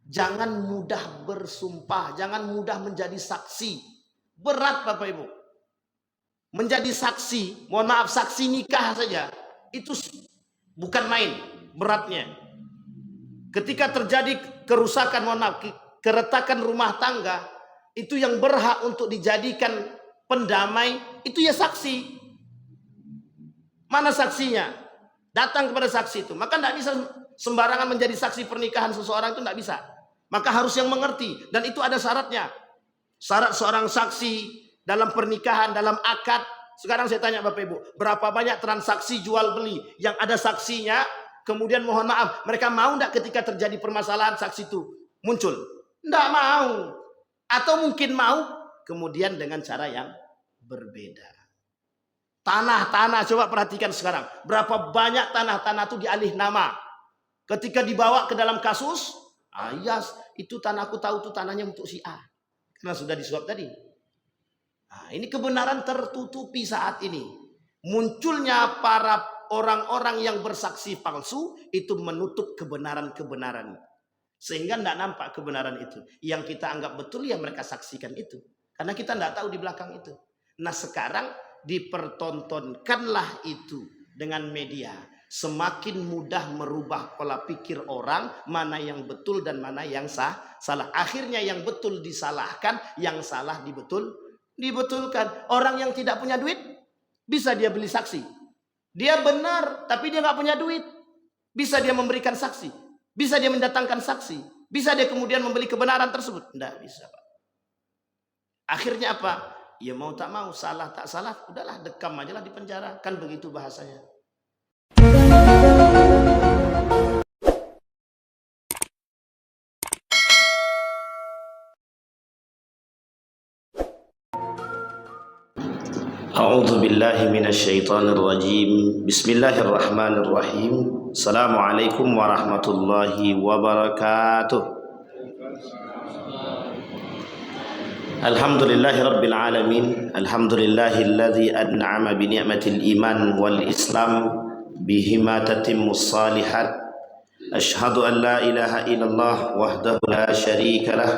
Jangan mudah bersumpah, jangan mudah menjadi saksi. Berat Bapak Ibu. Menjadi saksi, mohon maaf, saksi nikah saja, itu bukan main beratnya. Ketika terjadi kerusakan, mohon maaf, keretakan rumah tangga, itu yang berhak untuk dijadikan pendamai, itu ya saksi. Mana saksinya? Datang kepada saksi itu. Maka tidak bisa sembarangan menjadi saksi pernikahan seseorang, itu tidak bisa. Maka harus yang mengerti, dan itu ada syaratnya. Syarat seorang saksi dalam pernikahan, dalam akad. Sekarang saya tanya Bapak Ibu, berapa banyak transaksi jual beli yang ada saksinya? Kemudian mohon maaf, mereka mau tidak ketika terjadi permasalahan saksi itu muncul? Tidak mau. Atau mungkin mau, kemudian dengan cara yang berbeda. Tanah-tanah, coba perhatikan sekarang. Berapa banyak tanah-tanah itu dialih nama. Ketika dibawa ke dalam kasus, yes, itu tanahku tahu itu tanahnya untuk si A. Karena sudah disuap tadi. Nah, ini kebenaran tertutupi saat ini. Munculnya para orang-orang yang bersaksi palsu itu menutup kebenaran-kebenaran. Sehingga tidak nampak kebenaran itu. Yang kita anggap betul ya mereka saksikan itu. Karena kita tidak tahu di belakang itu. Nah sekarang dipertontonkanlah itu dengan media. Semakin mudah merubah pola pikir orang, mana yang betul dan mana yang salah. Akhirnya yang betul disalahkan, yang salah dibetulkan. Orang yang tidak punya duit, bisa dia beli saksi. Dia benar, tapi dia nggak punya duit. Bisa dia memberikan saksi. Bisa dia mendatangkan saksi. Bisa dia kemudian membeli kebenaran tersebut. Tidak bisa, Pak. Akhirnya apa? Ya mau tak mau, salah tak salah, udahlah dekam aja lah di penjara. Kan begitu bahasanya. A'udzu billahi minasyaitonir rajim. Bismillahirrahmanirrahim. Assalamualaikum warahmatullahi wabarakatuh. Alhamdulillahi rabbil alamin. Alhamdulillahilladzi an'ama bi ni'matil iman wal islam bihima tatimmus salihat. Asyhadu an la ilaha illallah wahdahu la syarika lah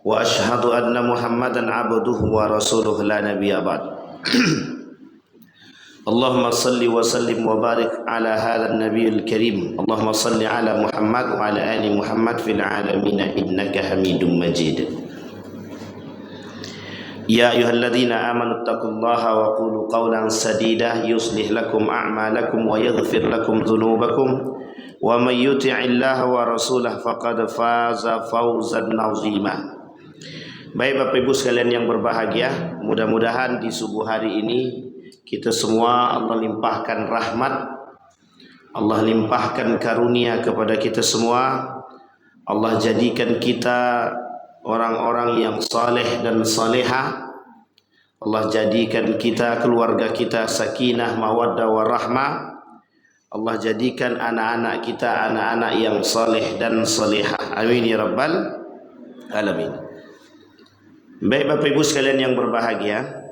wa asyhadu anna Muhammadan abduhu wa rasuluhu la nabiyya ba'd. Allahumma salli wa sallim wa barik ala hadha an-nabiyil karim. Allahumma salli ala Muhammad wa ala ali Muhammad fil alamin innaka Hamidum Majid. Ya ayyuhalladzina amanu taqullaha wa qulu qawlan sadida yuslih lakum a'malakum wa yaghfir lakum dhunubakum wa may yuti'illaha wa rasulahu faqad faza fawzan 'azima. Baik Bapak Ibu sekalian yang berbahagia, mudah-mudahan di subuh hari ini kita semua Allah limpahkan rahmat, Allah limpahkan karunia kepada kita semua. Allah jadikan kita orang-orang yang saleh dan salehah. Allah jadikan kita, keluarga kita sakinah, mawaddah, warahmah. Allah jadikan anak-anak kita anak-anak yang saleh dan salehah. Amin ya rabbal alamin. Baik Bapak Ibu sekalian yang berbahagia,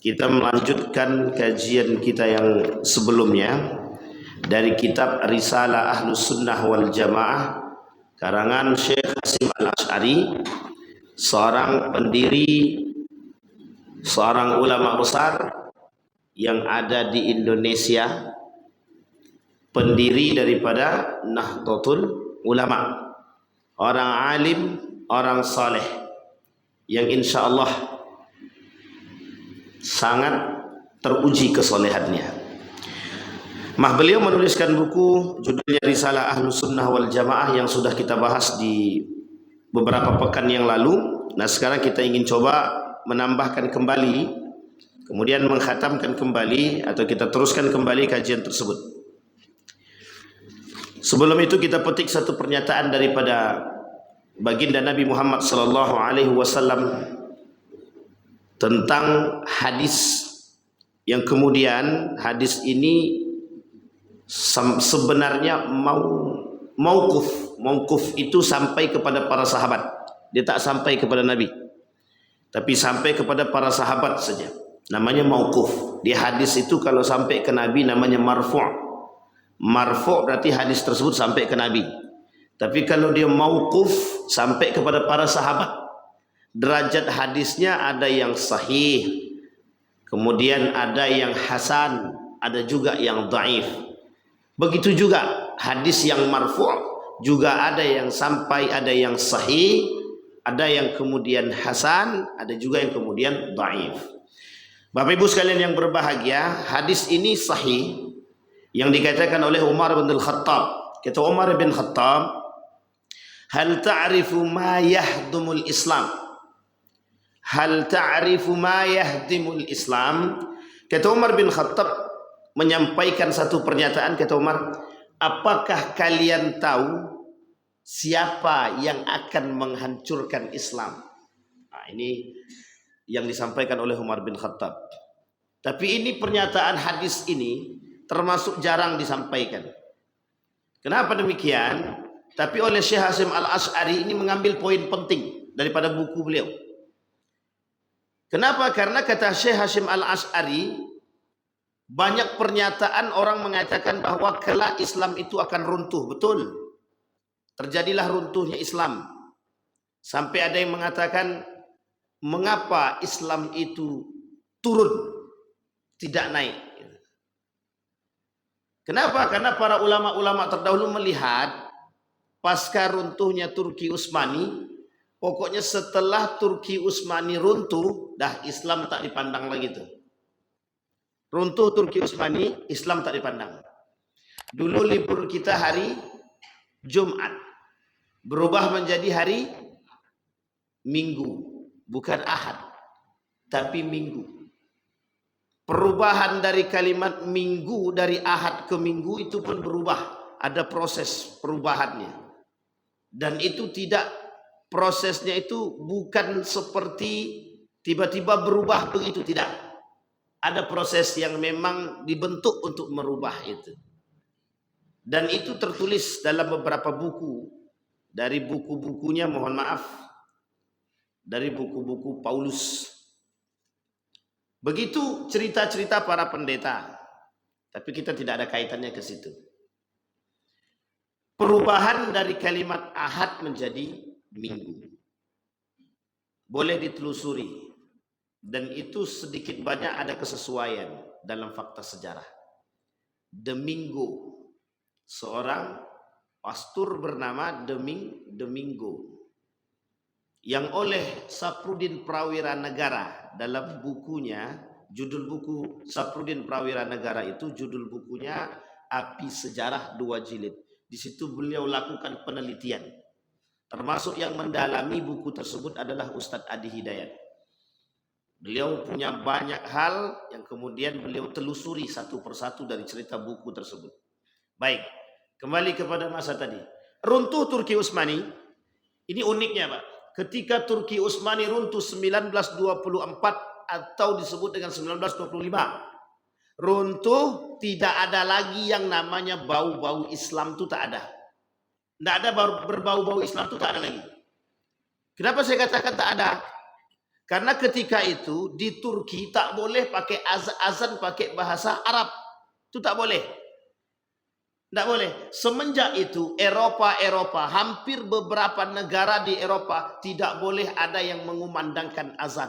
kita melanjutkan kajian kita yang sebelumnya dari kitab Risalah Ahlus Sunnah wal Jamaah karangan Syekh Hasim Al-Asy'ari, seorang pendiri, seorang ulama besar yang ada di Indonesia, pendiri daripada Nahdlatul Ulama, orang alim, orang saleh yang insya Allah sangat teruji kesolehannya. Beliau menuliskan buku judulnya Risalah Ahlus Sunnah wal Jamaah yang sudah kita bahas di beberapa pekan yang lalu. Nah sekarang kita ingin coba menambahkan kembali, kemudian mengkhatamkan kembali, atau kita teruskan kembali kajian tersebut. Sebelum itu kita petik satu pernyataan daripada baginda Nabi Muhammad sallallahu alaihi wasallam tentang hadis yang kemudian hadis ini sebenarnya mauquf itu sampai kepada para sahabat. Dia tak sampai kepada Nabi, tapi sampai kepada para sahabat saja. Namanya mauquf. Di hadis itu kalau sampai ke Nabi namanya marfu'. Marfu' berarti hadis tersebut sampai ke Nabi. Tapi kalau dia mauquf sampai kepada para sahabat. Derajat hadisnya ada yang sahih, kemudian ada yang hasan, ada juga yang dhaif. Begitu juga hadis yang marfu' juga ada yang sampai, ada yang sahih, ada yang kemudian hasan, ada juga yang kemudian dhaif. Bapak Ibu sekalian yang berbahagia, hadis ini sahih yang dikatakan oleh Umar bin Khattab. Kata Umar bin Khattab, "Hal ta'rifu ma yahdumul Islam?" Hal ta'rifu ma yahdimul Islam? Kata Umar bin Khattab menyampaikan satu pernyataan. Kata Umar, apakah kalian tahu siapa yang akan menghancurkan Islam? Nah, ini yang disampaikan oleh Umar bin Khattab. Tapi ini pernyataan hadis ini termasuk jarang disampaikan. Kenapa demikian? Tapi oleh Syekh Hasyim Al-Asy'ari ini mengambil poin penting daripada buku beliau. Kenapa? Karena kata Syekh Hasyim Al-Asy'ari, banyak pernyataan orang mengatakan bahwa kelak Islam itu akan runtuh. Betul. Terjadilah runtuhnya Islam. Sampai ada yang mengatakan, mengapa Islam itu turun, tidak naik. Kenapa? Karena para ulama-ulama terdahulu melihat pasca runtuhnya Turki Utsmani, pokoknya setelah Turki Utsmani runtuh, dah Islam tak dipandang lagi tuh. Runtuh Turki Utsmani, Islam tak dipandang. Dulu libur kita hari Jumat, berubah menjadi hari Minggu, bukan Ahad, tapi Minggu. Perubahan dari kalimat Minggu, dari Ahad ke Minggu itu pun berubah. Ada proses perubahannya. Dan itu tidak, prosesnya itu bukan seperti tiba-tiba berubah begitu, tidak. Ada proses yang memang dibentuk untuk merubah itu. Dan itu tertulis dalam beberapa buku. Dari buku-bukunya, mohon maaf, dari buku-buku Paulus. Begitu cerita-cerita para pendeta. Tapi kita tidak ada kaitannya ke situ. Perubahan dari kalimat Ahad menjadi Minggu boleh ditelusuri, dan itu sedikit banyak ada kesesuaian dalam fakta sejarah. Domingo, seorang pastor bernama Domingo, yang oleh Sapruddin Prawira Negara dalam bukunya, judul buku Sapruddin Prawira Negara itu judul bukunya Api Sejarah 2 jilid. Di situ beliau lakukan penelitian. Termasuk yang mendalami buku tersebut adalah Ustadz Adi Hidayat. Beliau punya banyak hal yang kemudian beliau telusuri satu persatu dari cerita buku tersebut. Baik, kembali kepada masa tadi. Runtuh Turki Utsmani, ini uniknya Pak. Ketika Turki Utsmani runtuh 1924 atau disebut dengan 1925. Runtuh, tidak ada lagi yang namanya bau-bau Islam, itu tak ada. Tidak ada berbau-bau Islam, itu tak ada lagi. Kenapa saya katakan tak ada? Karena ketika itu di Turki tak boleh pakai azan pakai bahasa Arab. Itu tak boleh. Tidak boleh. Semenjak itu Eropa, hampir beberapa negara di Eropa tidak boleh ada yang mengumandangkan azan.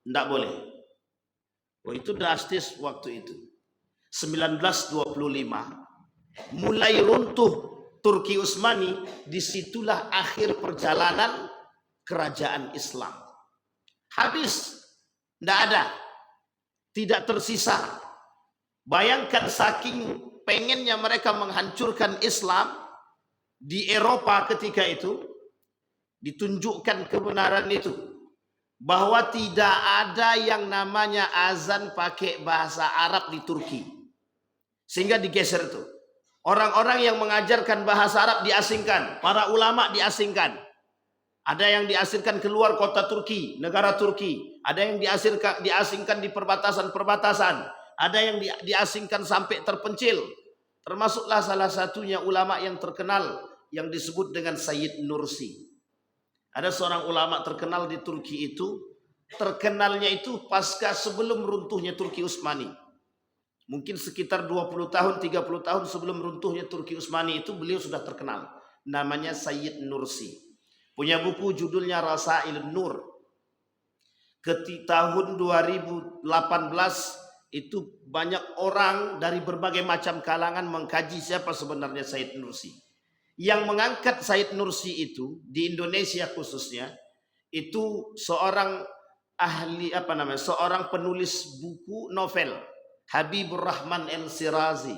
Tidak boleh. Oh, itu drastis waktu itu. 1925 mulai runtuh Turki Utsmani, disitulah akhir perjalanan kerajaan Islam. Habis, tidak ada, tidak tersisa. Bayangkan saking pengennya mereka menghancurkan Islam di Eropa ketika itu, ditunjukkan kebenaran itu, bahwa tidak ada yang namanya azan pakai bahasa Arab di Turki, sehingga digeser itu. Orang-orang yang mengajarkan bahasa Arab diasingkan, para ulama diasingkan. Ada yang diasingkan keluar kota Turki, negara Turki. Ada yang diasingkan di perbatasan-perbatasan. Ada yang diasingkan sampai terpencil. Termasuklah salah satunya ulama yang terkenal yang disebut dengan Sayyid Nursi. Ada seorang ulama terkenal di Turki itu. Terkenalnya itu pasca sebelum runtuhnya Turki Utsmani. Mungkin sekitar 20 tahun, 30 tahun sebelum runtuhnya Turki Utsmani itu beliau sudah terkenal. Namanya Sayyid Nursi. Punya buku judulnya Rasailun Nur. Tahun 2018 itu banyak orang dari berbagai macam kalangan mengkaji siapa sebenarnya Said Nursi. Yang mengangkat Said Nursi itu di Indonesia khususnya itu seorang ahli seorang penulis buku novel, Habibur Rahman El-Sirazi.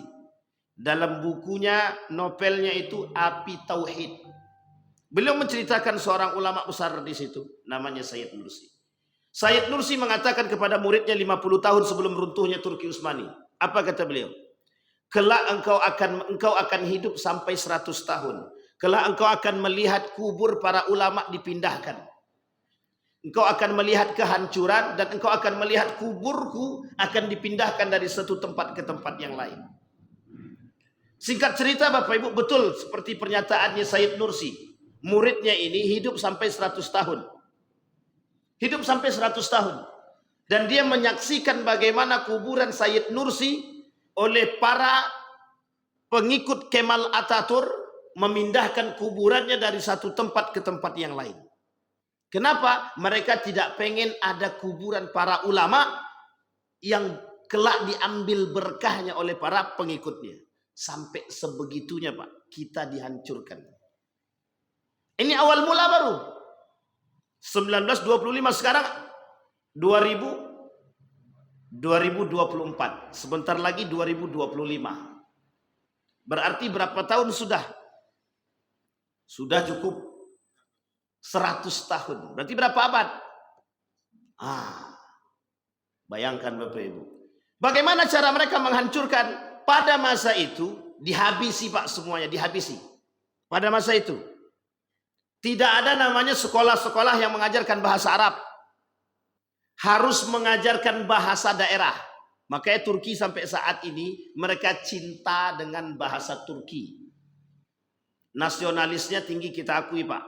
Dalam bukunya, novelnya itu Api Tauhid. Beliau menceritakan seorang ulama besar di situ, namanya Said Nursi. Said Nursi mengatakan kepada muridnya 50 tahun sebelum runtuhnya Turki Utsmani. Apa kata beliau? Kelak engkau akan hidup sampai 100 tahun. Kelak engkau akan melihat kubur para ulama dipindahkan. Engkau akan melihat kehancuran dan engkau akan melihat kuburku akan dipindahkan dari satu tempat ke tempat yang lain. Singkat cerita Bapak Ibu, betul seperti pernyataannya Said Nursi. Muridnya ini hidup sampai 100 tahun. Hidup sampai 100 tahun. Dan dia menyaksikan bagaimana kuburan Said Nursi oleh para pengikut Kemal Ataturk memindahkan kuburannya dari satu tempat ke tempat yang lain. Kenapa? Mereka tidak pengen ada kuburan para ulama yang kelak diambil berkahnya oleh para pengikutnya. Sampai sebegitunya Pak, kita dihancurkan. Ini awal mula baru. 1925 sekarang 2024. Sebentar lagi 2025. Berarti berapa tahun sudah? Sudah cukup 100 tahun. Berarti berapa abad? Bayangkan Bapak Ibu. Bagaimana cara mereka menghancurkan? Pada masa itu dihabisi Pak, semuanya dihabisi. Pada masa itu tidak ada namanya sekolah-sekolah yang mengajarkan bahasa Arab. Harus mengajarkan bahasa daerah. Makanya Turki sampai saat ini mereka cinta dengan bahasa Turki. Nasionalisnya tinggi, kita akui Pak.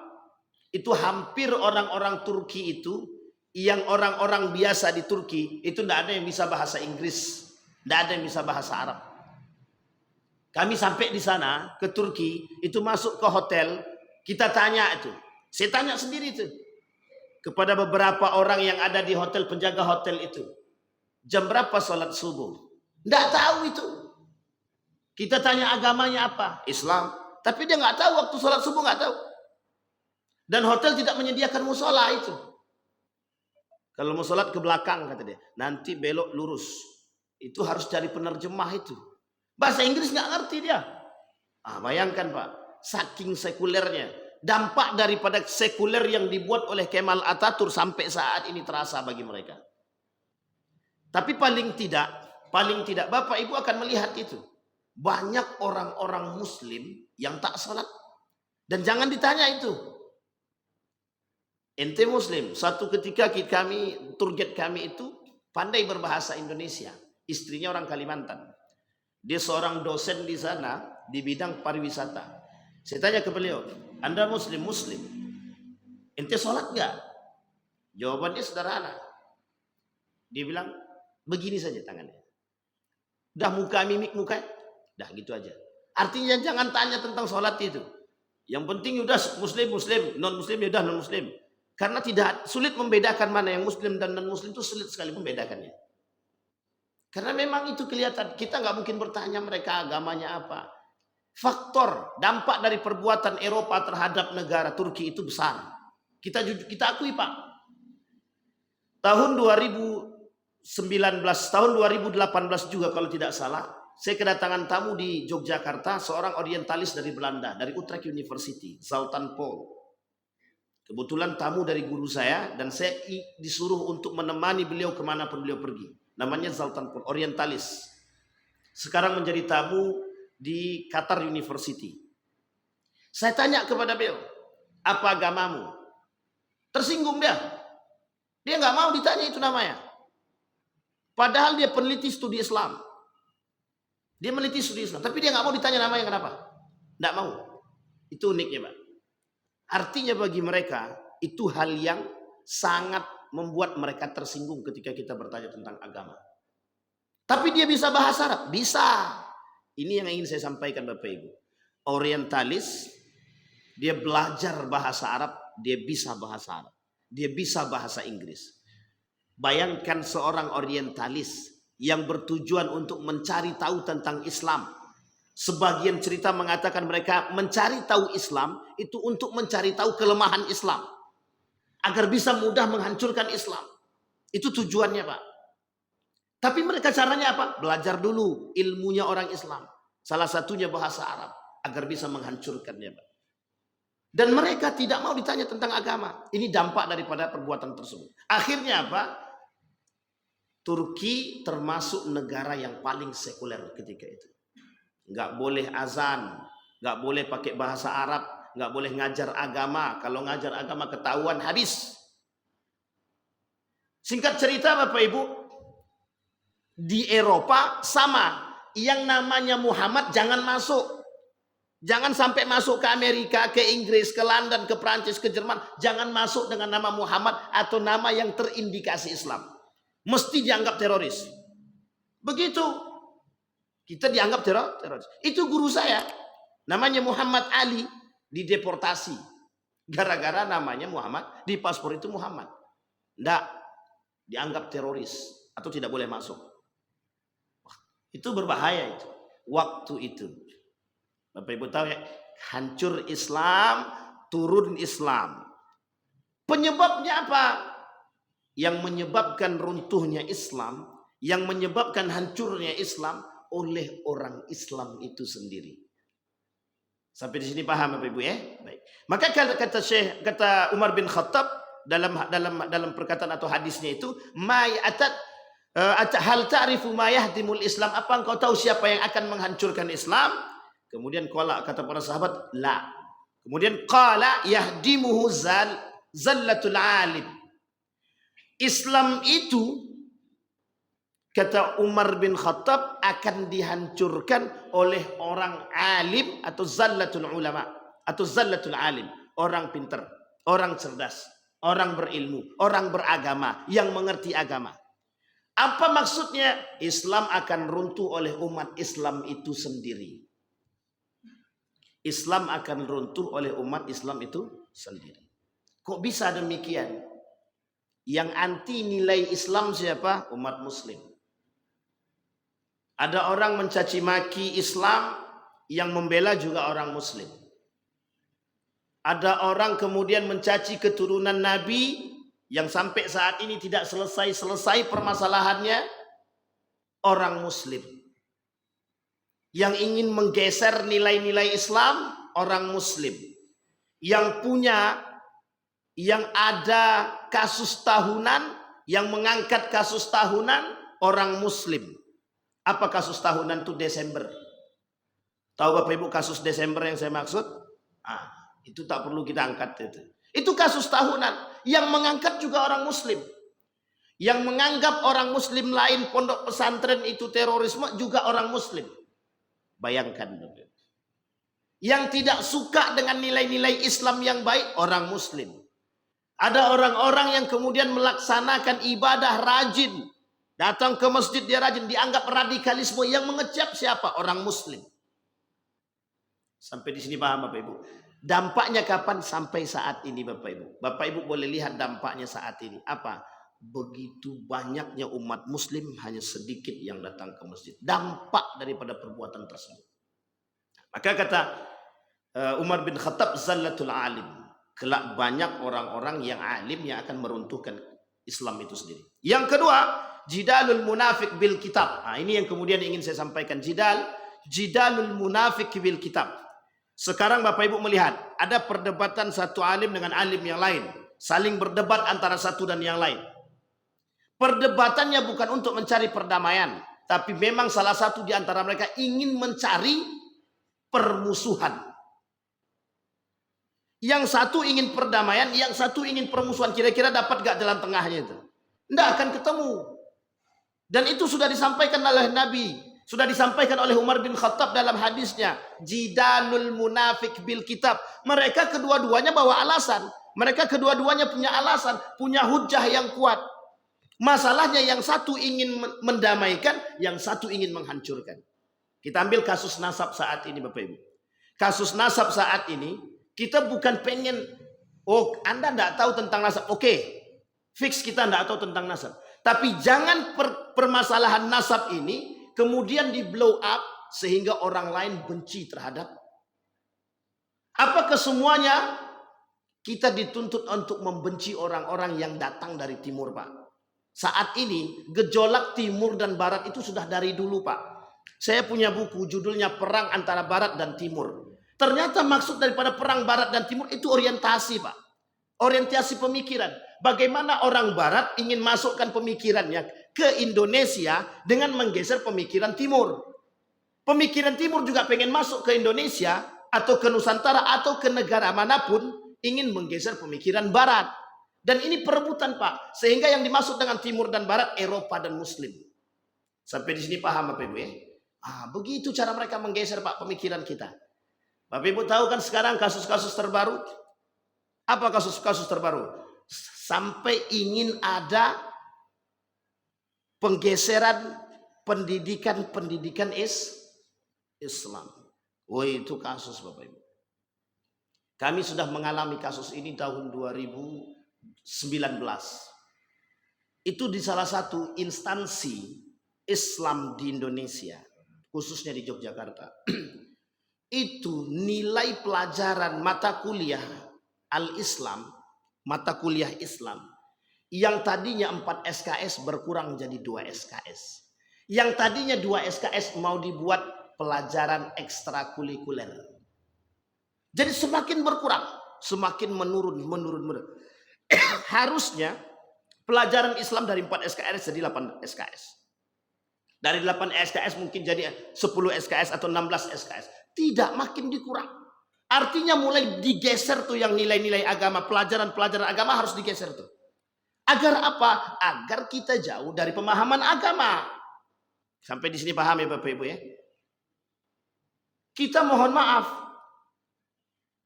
Itu hampir orang-orang Turki itu, yang orang-orang biasa di Turki, itu tidak ada yang bisa bahasa Inggris. Tidak ada yang bisa bahasa Arab. Kami sampai di sana, ke Turki, itu masuk ke hotel, kita tanya itu. Saya tanya sendiri itu. Kepada beberapa orang yang ada di hotel, penjaga hotel itu. Jam berapa sholat subuh? Tidak tahu itu. Kita tanya agamanya apa? Islam. Tapi dia nggak tahu waktu sholat subuh, nggak tahu. Dan hotel tidak menyediakan musola itu. Kalau mau sholat ke belakang kata dia. Nanti belok lurus. Itu harus cari penerjemah itu. Bahasa Inggris nggak ngerti dia. Bayangkan Pak. Saking sekulernya. Dampak daripada sekuler yang dibuat oleh Kemal Ataturk sampai saat ini terasa bagi mereka. Tapi paling tidak Bapak Ibu akan melihat itu. Banyak orang-orang Muslim yang tak sholat. Dan jangan ditanya itu. Ente Muslim. Satu ketika target kami itu pandai berbahasa Indonesia. Istrinya orang Kalimantan. Dia seorang dosen di sana di bidang pariwisata. Saya tanya ke beliau, Anda Muslim? Ente sholat nggak? Jawabannya sederhana. Dia bilang, begini saja tangannya. Udah mimik muka, dah gitu aja. Artinya jangan tanya tentang sholat itu. Yang penting udah Muslim, non Muslim ya udah non Muslim. Karena tidak sulit membedakan mana yang Muslim dan non Muslim, itu sulit sekali membedakannya. Karena memang itu kelihatan. Kita nggak mungkin bertanya mereka agamanya apa. Faktor dampak dari perbuatan Eropa terhadap negara Turki itu besar. Kita akui Pak. Tahun 2019, tahun 2018 juga kalau tidak salah, saya kedatangan tamu di Yogyakarta, seorang orientalis dari Belanda, dari Utrecht University, Zoltan Paul. Kebetulan tamu dari guru saya, dan saya disuruh untuk menemani beliau kemanapun beliau pergi. Namanya Zoltan Paul, orientalis. Sekarang menjadi tamu di Qatar University. Saya tanya kepada beliau, apa agamamu? Tersinggung dia. Dia nggak mau ditanya itu namanya. Padahal dia peneliti studi Islam. Dia meneliti studi Islam, tapi dia nggak mau ditanya namanya kenapa? Nggak mau. Itu uniknya, Pak. Artinya bagi mereka itu hal yang sangat membuat mereka tersinggung ketika kita bertanya tentang agama. Tapi dia bisa bahasa Arab? Bisa. Ini yang ingin saya sampaikan Bapak Ibu. Orientalis Dia belajar bahasa Arab, dia bisa bahasa Arab. Dia bisa bahasa Inggris. Bayangkan seorang orientalis yang bertujuan untuk mencari tahu tentang Islam. Sebagian cerita mengatakan mereka mencari tahu Islam itu untuk mencari tahu kelemahan Islam. Agar bisa mudah menghancurkan Islam. Itu tujuannya, Pak. Tapi mereka caranya apa? Belajar dulu ilmunya orang Islam. Salah satunya bahasa Arab. Agar bisa menghancurkannya, Pak. Dan mereka tidak mau ditanya tentang agama. Ini dampak daripada perbuatan tersebut. Akhirnya apa? Turki termasuk negara yang paling sekuler ketika itu. Nggak boleh azan, nggak boleh pakai bahasa Arab, nggak boleh ngajar agama. Kalau ngajar agama ketahuan habis. Singkat cerita Bapak Ibu, di Eropa sama. Yang namanya Muhammad jangan masuk. Jangan sampai masuk ke Amerika, ke Inggris, ke London, ke Prancis, ke Jerman. Jangan masuk dengan nama Muhammad atau nama yang terindikasi Islam. Mesti dianggap teroris. Begitu. Kita dianggap teroris. Itu guru saya. Namanya Muhammad Ali. Dideportasi. Gara-gara namanya Muhammad. Di paspor itu Muhammad. Tidak. Dianggap teroris. Atau tidak boleh masuk. Itu berbahaya itu. Waktu itu. Bapak Ibu tahu ya, hancur Islam, turun Islam. Penyebabnya apa? Yang menyebabkan runtuhnya Islam, yang menyebabkan hancurnya Islam oleh orang Islam itu sendiri. Sampai di sini paham Bapak Ibu ya? Baik. Maka kata Umar bin Khattab dalam perkataan atau hadisnya itu, hal ta'rifu ma yahdimul Islam? Apa engkau tahu siapa yang akan menghancurkan Islam? Kemudian kata para sahabat, la. Kemudian qala yahdimuhu zallatul alim. Islam itu, kata Umar bin Khattab, akan dihancurkan oleh orang alim atau zallatul ulama atau zallatul alim, orang pintar, orang cerdas, orang berilmu, orang beragama, yang mengerti agama. Apa maksudnya? Islam akan runtuh oleh umat Islam itu sendiri. Islam akan runtuh oleh umat Islam itu sendiri. Kok bisa demikian? Yang anti nilai Islam siapa? Umat Muslim. Ada orang mencaci maki Islam, yang membela juga orang Muslim. Ada orang kemudian mencaci keturunan Nabi, yang sampai saat ini tidak selesai permasalahannya, orang Muslim. Yang ingin menggeser nilai-nilai Islam, orang Muslim. Yang ada kasus tahunan, yang mengangkat kasus tahunan, orang Muslim. Apa kasus tahunan itu? Desember. Tahu Bapak Ibu kasus Desember yang saya maksud? Itu tak perlu kita angkat itu. Itu kasus tahunan. Yang mengangkat juga orang Muslim. Yang menganggap orang Muslim lain pondok pesantren itu terorisme juga orang Muslim. Bayangkan. Yang tidak suka dengan nilai-nilai Islam yang baik, orang Muslim. Ada orang-orang yang kemudian melaksanakan ibadah rajin. Datang ke masjid dia rajin. Dianggap radikalisme. Yang mengecap siapa? Orang Muslim. Sampai di sini paham Bapak Ibu? Dampaknya kapan? Sampai saat ini Bapak Ibu. Bapak Ibu boleh lihat dampaknya saat ini. Apa? Begitu banyaknya umat Muslim, hanya sedikit yang datang ke masjid. Dampak daripada perbuatan tersebut. Maka kata Umar bin Khattab, zallatul alim. Kelak banyak orang-orang yang alim yang akan meruntuhkan Islam itu sendiri. Yang kedua, jidalul munafik bil kitab. Ini yang kemudian ingin saya sampaikan. Jidalul munafik bil kitab. Sekarang Bapak Ibu melihat, ada perdebatan satu alim dengan alim yang lain. Saling berdebat antara satu dan yang lain. Perdebatannya bukan untuk mencari perdamaian, tapi memang salah satu di antara mereka ingin mencari permusuhan. Yang satu ingin perdamaian, yang satu ingin permusuhan. Kira-kira dapat gak jalan tengahnya itu? Tidak akan ketemu. Dan itu sudah disampaikan oleh Nabi. Sudah disampaikan oleh Umar bin Khattab dalam hadisnya. Jidalul munafik bil kitab. Mereka kedua-duanya bawa alasan. Mereka kedua-duanya punya alasan. Punya hujah yang kuat. Masalahnya yang satu ingin mendamaikan, yang satu ingin menghancurkan. Kita ambil kasus nasab saat ini Bapak Ibu. Kasus nasab saat ini, Kita bukan pengen, oh Anda tidak tahu tentang nasab. Oke, fix kita tidak tahu tentang nasab. Tapi jangan permasalahan nasab ini kemudian di blow up sehingga orang lain benci terhadap. Apakah semuanya kita dituntut untuk membenci orang-orang yang datang dari timur, Pak? Saat ini gejolak timur dan barat itu sudah dari dulu, Pak. Saya punya buku judulnya Perang Antara Barat dan Timur. Ternyata maksud daripada perang barat dan timur itu orientasi, Pak. Orientasi pemikiran. Bagaimana orang barat ingin masukkan pemikirannya ke Indonesia dengan menggeser pemikiran timur. Pemikiran timur juga pengen masuk ke Indonesia atau ke Nusantara atau ke negara manapun ingin menggeser pemikiran barat. Dan ini perebutan, Pak. Sehingga yang dimaksud dengan timur dan barat Eropa dan Muslim. Sampai di sini paham Bapak Ibu ya? Begitu cara mereka menggeser, Pak, pemikiran kita. Bapak Ibu tahu kan sekarang kasus-kasus terbaru? Apa kasus-kasus terbaru? Sampai ingin ada penggeseran pendidikan Islam. Itu kasus Bapak Ibu. Kami sudah mengalami kasus ini tahun 2019. Itu di salah satu instansi Islam di Indonesia, khususnya di Yogyakarta. Itu nilai pelajaran mata kuliah Al-Islam, mata kuliah Islam, yang tadinya 4 SKS berkurang jadi 2 SKS. Yang tadinya 2 SKS mau dibuat pelajaran ekstrakurikuler. Jadi semakin berkurang, semakin menurun. Harusnya pelajaran Islam dari 4 SKS jadi 8 SKS. Dari 8 SKS mungkin jadi 10 SKS atau 16 SKS. Tidak, makin dikurang. Artinya mulai digeser tuh yang nilai-nilai agama, pelajaran-pelajaran agama harus digeser tuh. Agar apa? Agar kita jauh dari pemahaman agama. Sampai di sini paham ya Bapak Ibu ya? Kita mohon maaf.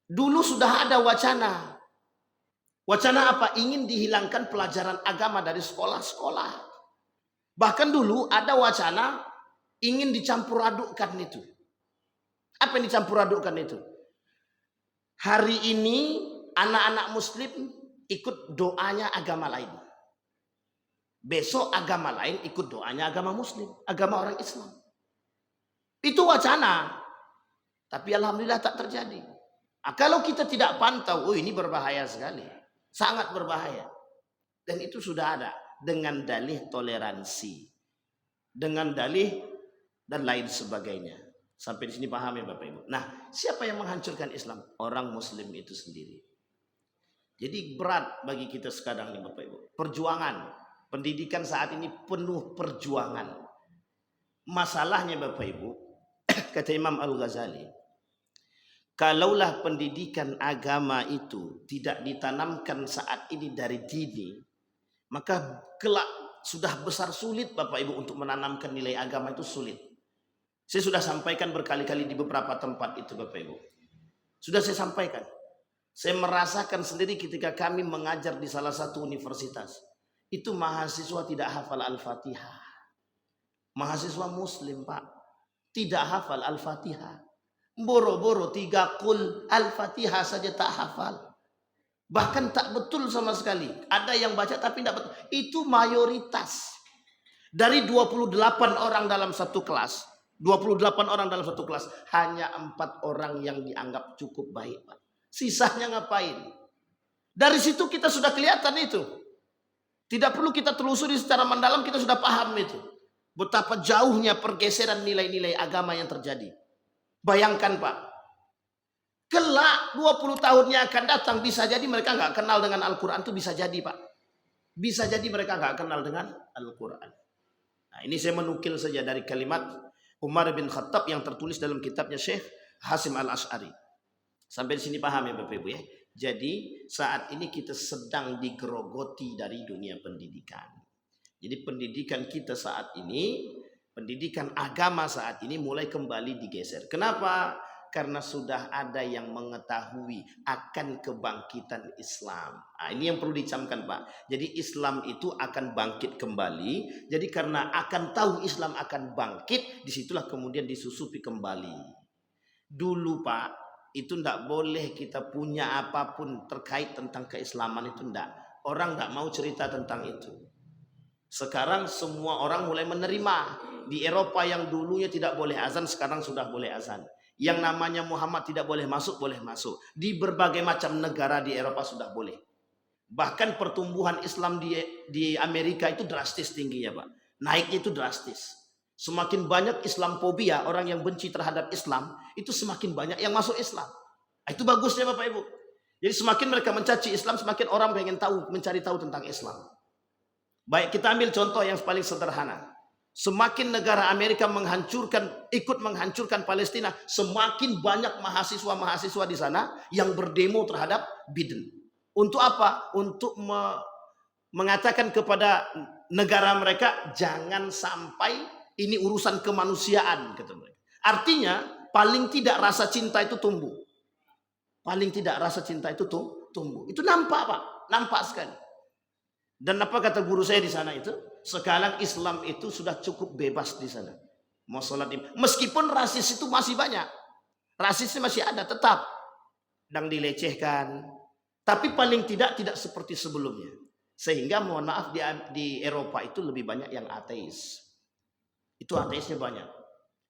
Dulu sudah ada wacana. Wacana apa? Ingin dihilangkan pelajaran agama dari sekolah-sekolah. Bahkan dulu ada wacana ingin dicampur adukkan itu. Apa yang dicampur adukkan itu? Hari ini anak-anak muslim ikut doanya agama lain. Besok agama lain ikut doanya agama muslim, agama orang Islam. Itu wacana. Tapi alhamdulillah tak terjadi. Kalau kita tidak pantau, ini berbahaya sekali. Sangat berbahaya. Dan itu sudah ada dengan dalih toleransi. Dengan dalih dan lain sebagainya. Sampai di sini paham ya Bapak Ibu. Nah, siapa yang menghancurkan Islam? Orang muslim itu sendiri. Jadi berat bagi kita sekarang nih Bapak Ibu. Perjuangan. Pendidikan saat ini penuh perjuangan. Masalahnya Bapak Ibu, kata Imam Al-Ghazali, kalaulah pendidikan agama itu tidak ditanamkan saat ini dari dini, maka kelak sudah besar sulit Bapak Ibu untuk menanamkan nilai agama itu sulit. Saya sudah sampaikan berkali-kali di beberapa tempat itu Bapak Ibu. Sudah saya sampaikan. Saya merasakan sendiri ketika kami mengajar di salah satu universitas. Itu mahasiswa tidak hafal Al-Fatihah. Mahasiswa muslim Pak. Tidak hafal Al-Fatihah. Boro-boro 3 qul Al-Fatihah saja tak hafal. Bahkan tak betul sama sekali. Ada yang baca tapi tidak betul. Itu mayoritas. Dari 28 orang dalam satu kelas. 28 orang dalam satu kelas. Hanya 4 orang yang dianggap cukup baik Pak. Sisanya ngapain? Dari situ kita sudah kelihatan itu. Tidak perlu kita telusuri secara mendalam, kita sudah paham itu. Betapa jauhnya pergeseran nilai-nilai agama yang terjadi. Bayangkan Pak. Kelak 20 tahunnya akan datang, bisa jadi mereka nggak kenal dengan Al-Quran. Itu bisa jadi Pak. Bisa jadi mereka nggak kenal dengan Al-Quran. Nah, ini saya menukil saja dari kalimat Umar bin Khattab yang tertulis dalam kitabnya Syekh Hasim Al-Ash'ari. Sampai di sini paham ya Bapak Ibu ya. Jadi saat ini kita sedang digerogoti dari dunia pendidikan. Jadi pendidikan kita saat ini, pendidikan agama saat ini mulai kembali digeser. Kenapa? Karena sudah ada yang mengetahui akan kebangkitan Islam. Nah, ini yang perlu dicamkan Pak. Jadi Islam itu akan bangkit kembali. Jadi karena akan tahu Islam akan bangkit, disitulah kemudian disusupi kembali. Dulu Pak, itu ndak boleh kita punya apapun terkait tentang keislaman, itu ndak. Orang ndak mau cerita tentang itu. Sekarang semua orang mulai menerima. Di Eropa yang dulunya tidak boleh azan, sekarang sudah boleh azan. Yang namanya Muhammad tidak boleh masuk, boleh masuk. Di berbagai macam negara di Eropa sudah boleh. Bahkan pertumbuhan Islam di Amerika itu drastis tingginya, Pak. Naiknya itu drastis. Semakin banyak Islamophobia, orang yang benci terhadap Islam, itu semakin banyak yang masuk Islam. Itu bagusnya Bapak Ibu. Jadi semakin mereka mencaci Islam, semakin orang pengen tahu, mencari tahu tentang Islam. Baik, kita ambil contoh yang paling sederhana. Semakin negara Amerika ikut menghancurkan Palestina, semakin banyak mahasiswa-mahasiswa di sana yang berdemo terhadap Biden. Untuk apa? Untuk mengatakan kepada negara mereka, jangan sampai ini urusan kemanusiaan, kata mereka. Artinya, paling tidak rasa cinta itu tumbuh. Paling tidak rasa cinta itu tumbuh. Itu nampak, Pak. Nampak sekali. Dan apa kata guru saya di sana itu? Sekarang Islam itu sudah cukup bebas di sana. Mau sholat meskipun rasis itu masih banyak. Rasisnya masih ada tetap. Dan dilecehkan. Tapi paling tidak seperti sebelumnya. Sehingga mohon maaf di Eropa itu lebih banyak yang ateis. Itu ateisnya banyak.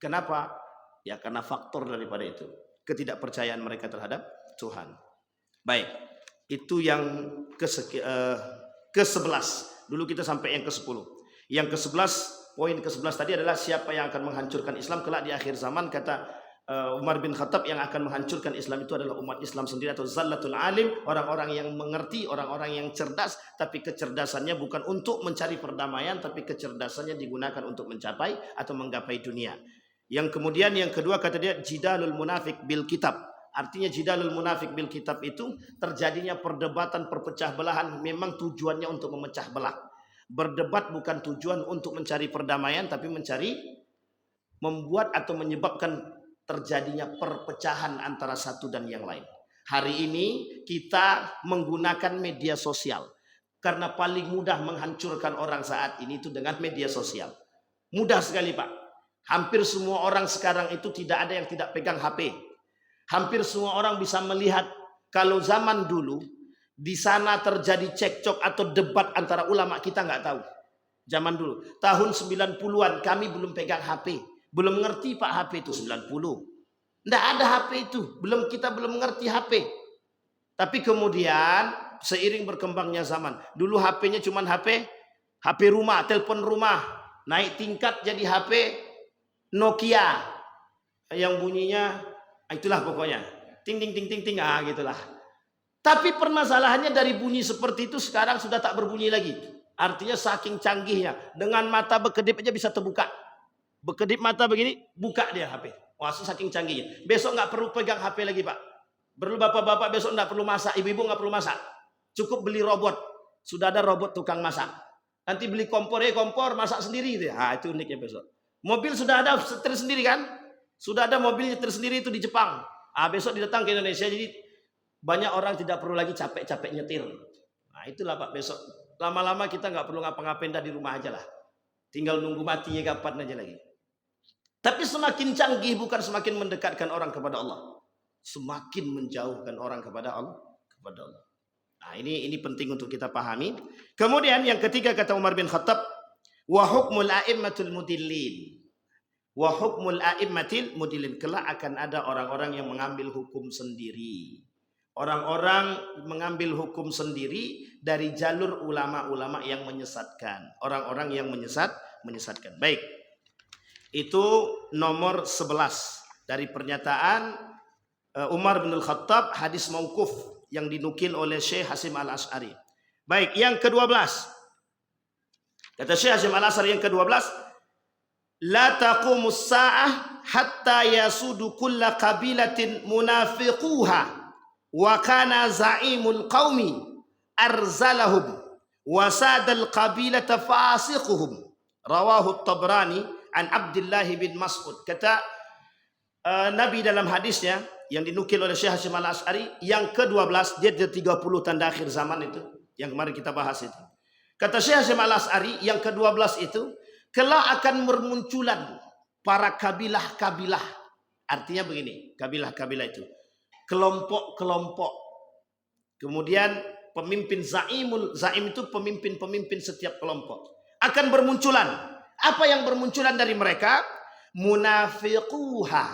Kenapa? Ya karena faktor daripada itu. Ketidakpercayaan mereka terhadap Tuhan. Baik. Itu yang ke-11. Dulu kita sampai yang ke-10. Yang ke-11, poin ke-11 tadi adalah siapa yang akan menghancurkan Islam kelak di akhir zaman. Kata Umar bin Khattab, yang akan menghancurkan Islam itu adalah umat Islam sendiri atau zallatul alim, orang-orang yang mengerti, orang-orang yang cerdas, tapi kecerdasannya bukan untuk mencari perdamaian, tapi kecerdasannya digunakan untuk mencapai atau menggapai dunia. Yang kemudian yang kedua kata dia jidalul munafik bil kitab. Artinya jidalul munafik bil kitab itu terjadinya perdebatan, perpecah belahan, memang tujuannya untuk memecah belah. Berdebat bukan tujuan untuk mencari perdamaian, tapi membuat atau menyebabkan terjadinya perpecahan antara satu dan yang lain. Hari ini kita menggunakan media sosial. Karena paling mudah menghancurkan orang saat ini itu dengan media sosial. Mudah sekali, Pak. Hampir semua orang sekarang itu tidak ada yang tidak pegang HP. Hampir semua orang bisa melihat. Kalau zaman dulu di sana terjadi cekcok atau debat antara ulama, kita nggak tahu. Zaman dulu tahun 90-an kami belum pegang HP. Belum ngerti Pak HP itu 90. Nggak ada HP itu. Kita belum mengerti HP. Tapi kemudian seiring berkembangnya zaman. Dulu HP-nya cuma HP rumah, telepon rumah. Naik tingkat jadi HP Nokia. Yang bunyinya itulah pokoknya. Ting ting ting ting ting gitulah. Tapi permasalahannya dari bunyi seperti itu sekarang sudah tak berbunyi lagi. Artinya saking canggihnya. Dengan mata berkedip aja bisa terbuka. Berkedip mata begini, buka dia HP. Wah, saking canggihnya. Besok nggak perlu pegang HP lagi, Pak. Perlu bapak-bapak besok nggak perlu masak, ibu-ibu nggak perlu masak. Cukup beli robot. Sudah ada robot tukang masak. Nanti beli kompor, masak sendiri. Itu uniknya besok. Mobil sudah ada setir sendiri kan? Sudah ada mobil setir sendiri itu di Jepang. Besok didatang ke Indonesia, jadi banyak orang tidak perlu lagi capek-capek nyetir. Itulah Pak, besok lama-lama kita nggak perlu ngapa-ngapain, dah di rumah aja lah. Tinggal nunggu matinya kapan aja lagi. Tapi semakin canggih bukan semakin mendekatkan orang kepada Allah, semakin menjauhkan orang kepada Allah. Ini penting untuk kita pahami. Kemudian yang ketiga kata Umar bin Khattab, wa hukmul a'immatul mudillin. Wa hukmul a'immatil mudillin. Kelak akan ada orang-orang yang mengambil hukum sendiri. Orang-orang mengambil hukum sendiri dari jalur ulama-ulama yang menyesatkan. Orang-orang yang menyesatkan. Baik. Itu nomor 11 dari pernyataan Umar bin Khattab, hadis mauquf yang dinukil oleh Syekh Hasyim Al-Asy'ari. Baik, yang ke-12. Kata Syekh Hasyim Al-Asy'ari yang ke-12, la taqumus sa'ah hatta yasudu kulla qabilatin munafiquha wa kana za'imul qaumi arzalahum wa sadal qabilata fasiquhum. Rawahu Tabrani an Abdullah bin Mas'ud. Kata Nabi dalam hadisnya yang dinukil oleh Syekh Hasyim Al-Asy'ari yang ke-12, dia 30 tanda akhir zaman itu yang kemarin kita bahas itu. Kata Syekh Hasyim Al-Asy'ari yang ke-12 itu, kelak akan bermunculan para kabilah-kabilah. Artinya begini, kabilah-kabilah itu kelompok-kelompok. Kemudian pemimpin zaim itu pemimpin-pemimpin setiap kelompok akan bermunculan. Apa yang bermunculan dari mereka? Munafiquha.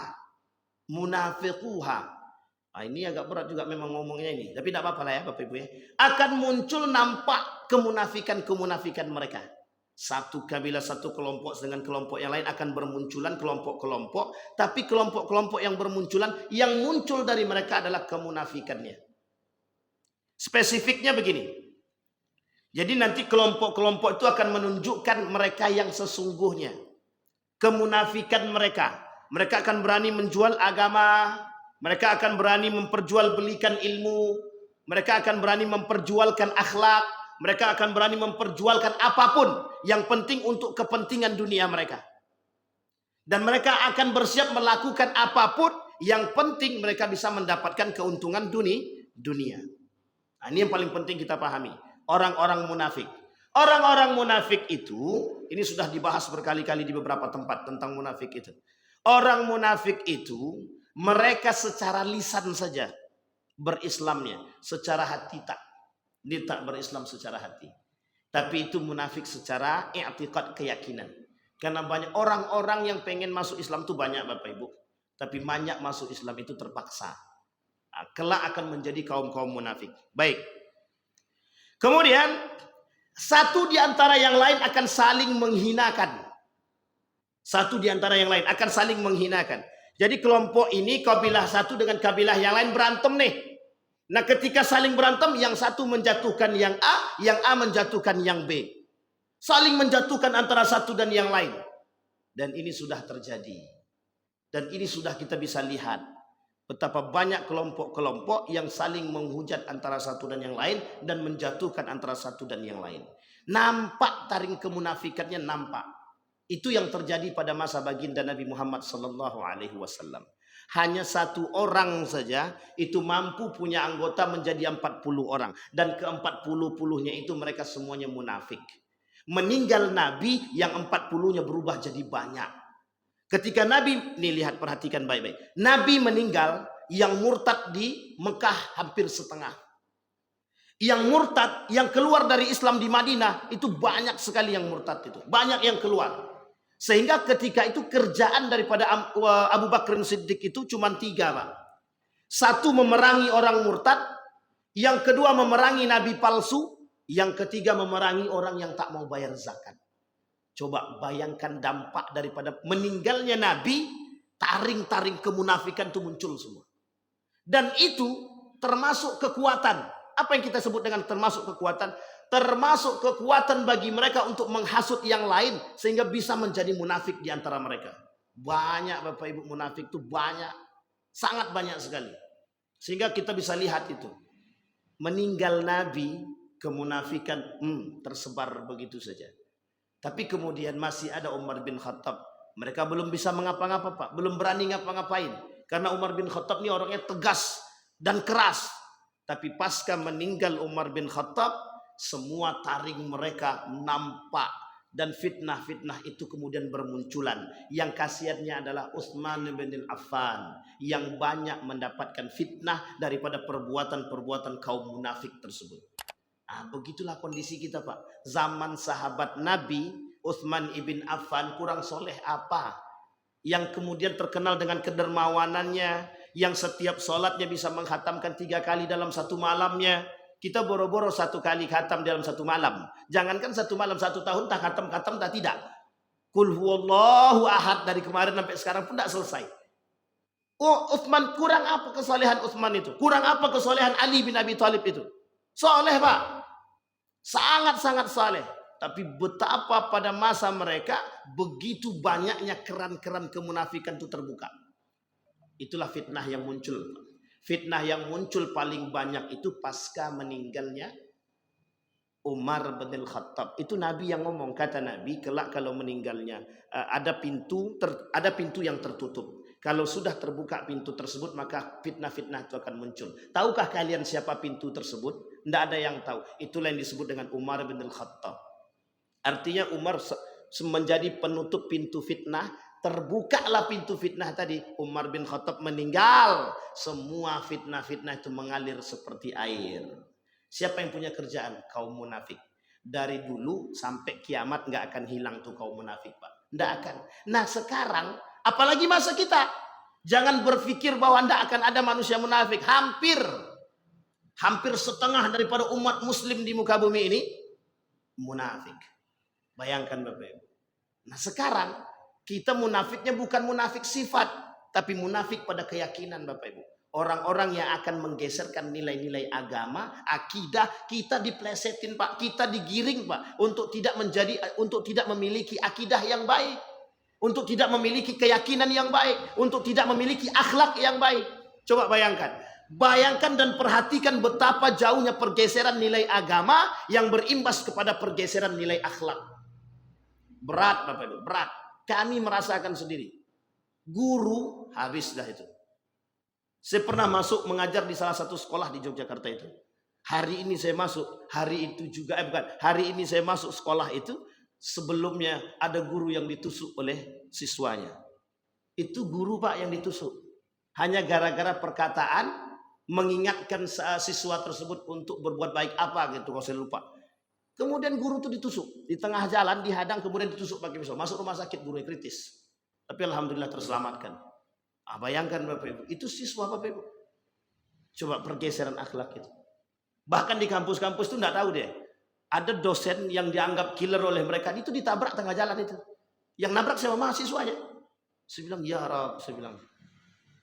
Nah, ini agak berat juga memang ngomongnya ini, tapi tidak apa-apa lah ya Bapak Ibu ya. Akan muncul nampak kemunafikan mereka. Satu kabilah, satu kelompok dengan kelompok yang lain akan bermunculan kelompok-kelompok, tapi kelompok-kelompok yang bermunculan, yang muncul dari mereka adalah kemunafikannya. Spesifiknya begini. Jadi nanti kelompok-kelompok itu akan menunjukkan mereka yang sesungguhnya. Kemunafikan mereka. Mereka akan berani menjual agama, mereka akan berani memperjualbelikan ilmu, mereka akan berani memperjualkan akhlak, mereka akan berani memperjualkan apapun yang penting untuk kepentingan dunia mereka. Dan mereka akan bersiap melakukan apapun yang penting mereka bisa mendapatkan keuntungan dunia. Nah, ini yang paling penting kita pahami. Orang-orang munafik. Orang-orang munafik itu, ini sudah dibahas berkali-kali di beberapa tempat tentang munafik itu. Orang munafik itu, mereka secara lisan saja berislamnya, secara hati tak. Dia tak berislam secara hati. Tapi itu munafik secara i'tiqad, keyakinan. Karena banyak orang-orang yang pengen masuk Islam itu banyak Bapak Ibu. Tapi banyak masuk Islam itu terpaksa. Nah, kelak akan menjadi kaum-kaum munafik. Baik. Kemudian satu di antara yang lain akan saling menghinakan. Satu di antara yang lain akan saling menghinakan. Jadi kelompok ini kabilah satu dengan kabilah yang lain berantem nih. Nah, ketika saling berantem, yang satu menjatuhkan yang A menjatuhkan yang B. Saling menjatuhkan antara satu dan yang lain. Dan ini sudah terjadi. Dan ini sudah kita bisa lihat betapa banyak kelompok-kelompok yang saling menghujat antara satu dan yang lain dan menjatuhkan antara satu dan yang lain. Nampak taring kemunafikannya, nampak. Itu yang terjadi pada masa baginda Nabi Muhammad SAW. Hanya satu orang saja itu mampu punya anggota menjadi 40 orang. Dan ke-40-puluhnya itu mereka semuanya munafik. Meninggal Nabi, yang 40-nya berubah jadi banyak. Ketika Nabi, nih lihat, perhatikan baik-baik. Nabi meninggal, yang murtad di Mekah hampir setengah. Yang murtad, yang keluar dari Islam di Madinah, itu banyak sekali yang murtad itu. Banyak yang keluar. Sehingga ketika itu kerjaan daripada Abu Bakar Siddiq itu cuma 3 Pak. Satu, memerangi orang murtad. Yang kedua, memerangi nabi palsu. Yang ketiga, memerangi orang yang tak mau bayar zakat. Coba bayangkan dampak daripada meninggalnya nabi, taring-taring kemunafikan itu muncul semua. Dan itu termasuk kekuatan. Apa yang kita sebut dengan termasuk kekuatan? Termasuk kekuatan bagi mereka untuk menghasut yang lain sehingga bisa menjadi munafik di antara mereka. Banyak Bapak Ibu munafik itu banyak, sangat banyak sekali. Sehingga kita bisa lihat itu. Meninggal Nabi, kemunafikan tersebar begitu saja. Tapi kemudian masih ada Umar bin Khattab. Mereka belum bisa mengapa-ngapa Pak, belum berani ngapa-ngapain. Karena Umar bin Khattab ini orangnya tegas dan keras. Tapi pasca meninggal Umar bin Khattab, semua taring mereka nampak. Dan fitnah-fitnah itu kemudian bermunculan. Yang kasihannya adalah Utsman bin Affan, yang banyak mendapatkan fitnah daripada perbuatan-perbuatan kaum munafik tersebut. Nah, begitulah kondisi kita Pak. Zaman sahabat Nabi, Utsman ibn Affan kurang soleh apa? Yang kemudian terkenal dengan kedermawanannya, yang setiap sholatnya bisa menghatamkan 3 kali dalam satu malamnya. Kita boro-boro 1 kali khatam dalam 1 malam. Jangankan 1 malam, 1 tahun tak khatam tak tidak. Qul huwallahu ahad dari kemarin sampai sekarang pun tak selesai. Oh, Utsman, kurang apa kesolehan Utsman itu? Kurang apa kesolehan Ali bin Abi Thalib itu? Soleh Pak. Sangat-sangat soleh. Tapi betapa pada masa mereka begitu banyaknya keran-keran kemunafikan itu terbuka. Itulah fitnah yang muncul. Fitnah yang muncul paling banyak itu pasca meninggalnya Umar bin Khattab. Itu Nabi yang ngomong. Kata Nabi, kelak kalau meninggalnya ada pintu yang tertutup. Kalau sudah terbuka pintu tersebut, maka fitnah-fitnah itu akan muncul. Tahukah kalian siapa pintu tersebut? Tidak ada yang tahu. Itulah yang disebut dengan Umar bin Khattab. Artinya Umar menjadi penutup pintu fitnah. terbukalah pintu fitnah tadi. Umar bin Khattab meninggal, semua fitnah-fitnah itu mengalir seperti air. Siapa yang punya kerjaan? Kaum munafik. Dari dulu sampai kiamat nggak akan hilang tuh kaum munafik, Pak. Nggak akan. Nah sekarang, apalagi masa kita, jangan berpikir bahwa nggak akan ada manusia munafik. Hampir setengah daripada umat muslim di muka bumi ini munafik. Bayangkan Bapak Ibu. Nah sekarang kita munafiknya bukan munafik sifat, tapi munafik pada keyakinan Bapak Ibu. Orang-orang yang akan menggeserkan nilai-nilai agama, akidah, kita diplesetin Pak, kita digiring Pak, untuk tidak memiliki akidah yang baik, untuk tidak memiliki keyakinan yang baik, untuk tidak memiliki akhlak yang baik. Coba bayangkan dan perhatikan betapa jauhnya pergeseran nilai agama yang berimbas kepada pergeseran nilai akhlak. Berat Bapak Ibu, berat. Kami merasakan sendiri. Guru habis dah itu. Saya pernah masuk mengajar di salah satu sekolah di Yogyakarta itu. Hari ini saya masuk, hari ini saya masuk sekolah itu, sebelumnya ada guru yang ditusuk oleh siswanya. Itu guru Pak yang ditusuk. Hanya gara-gara perkataan mengingatkan siswa tersebut untuk berbuat baik apa gitu, kalau saya lupa. Kemudian guru itu ditusuk di tengah jalan, dihadang, kemudian ditusuk pakai pisau, masuk rumah sakit, guru kritis. Tapi alhamdulillah terselamatkan. Bayangkan Bapak Ibu, itu siswa Bapak Ibu. Coba pergeseran akhlak itu. Bahkan di kampus-kampus itu enggak tahu deh. Ada dosen yang dianggap killer oleh mereka, itu ditabrak tengah jalan itu. Yang nabrak siapa? Mahasiswanya. Saya bilang, ya Rab, saya bilang.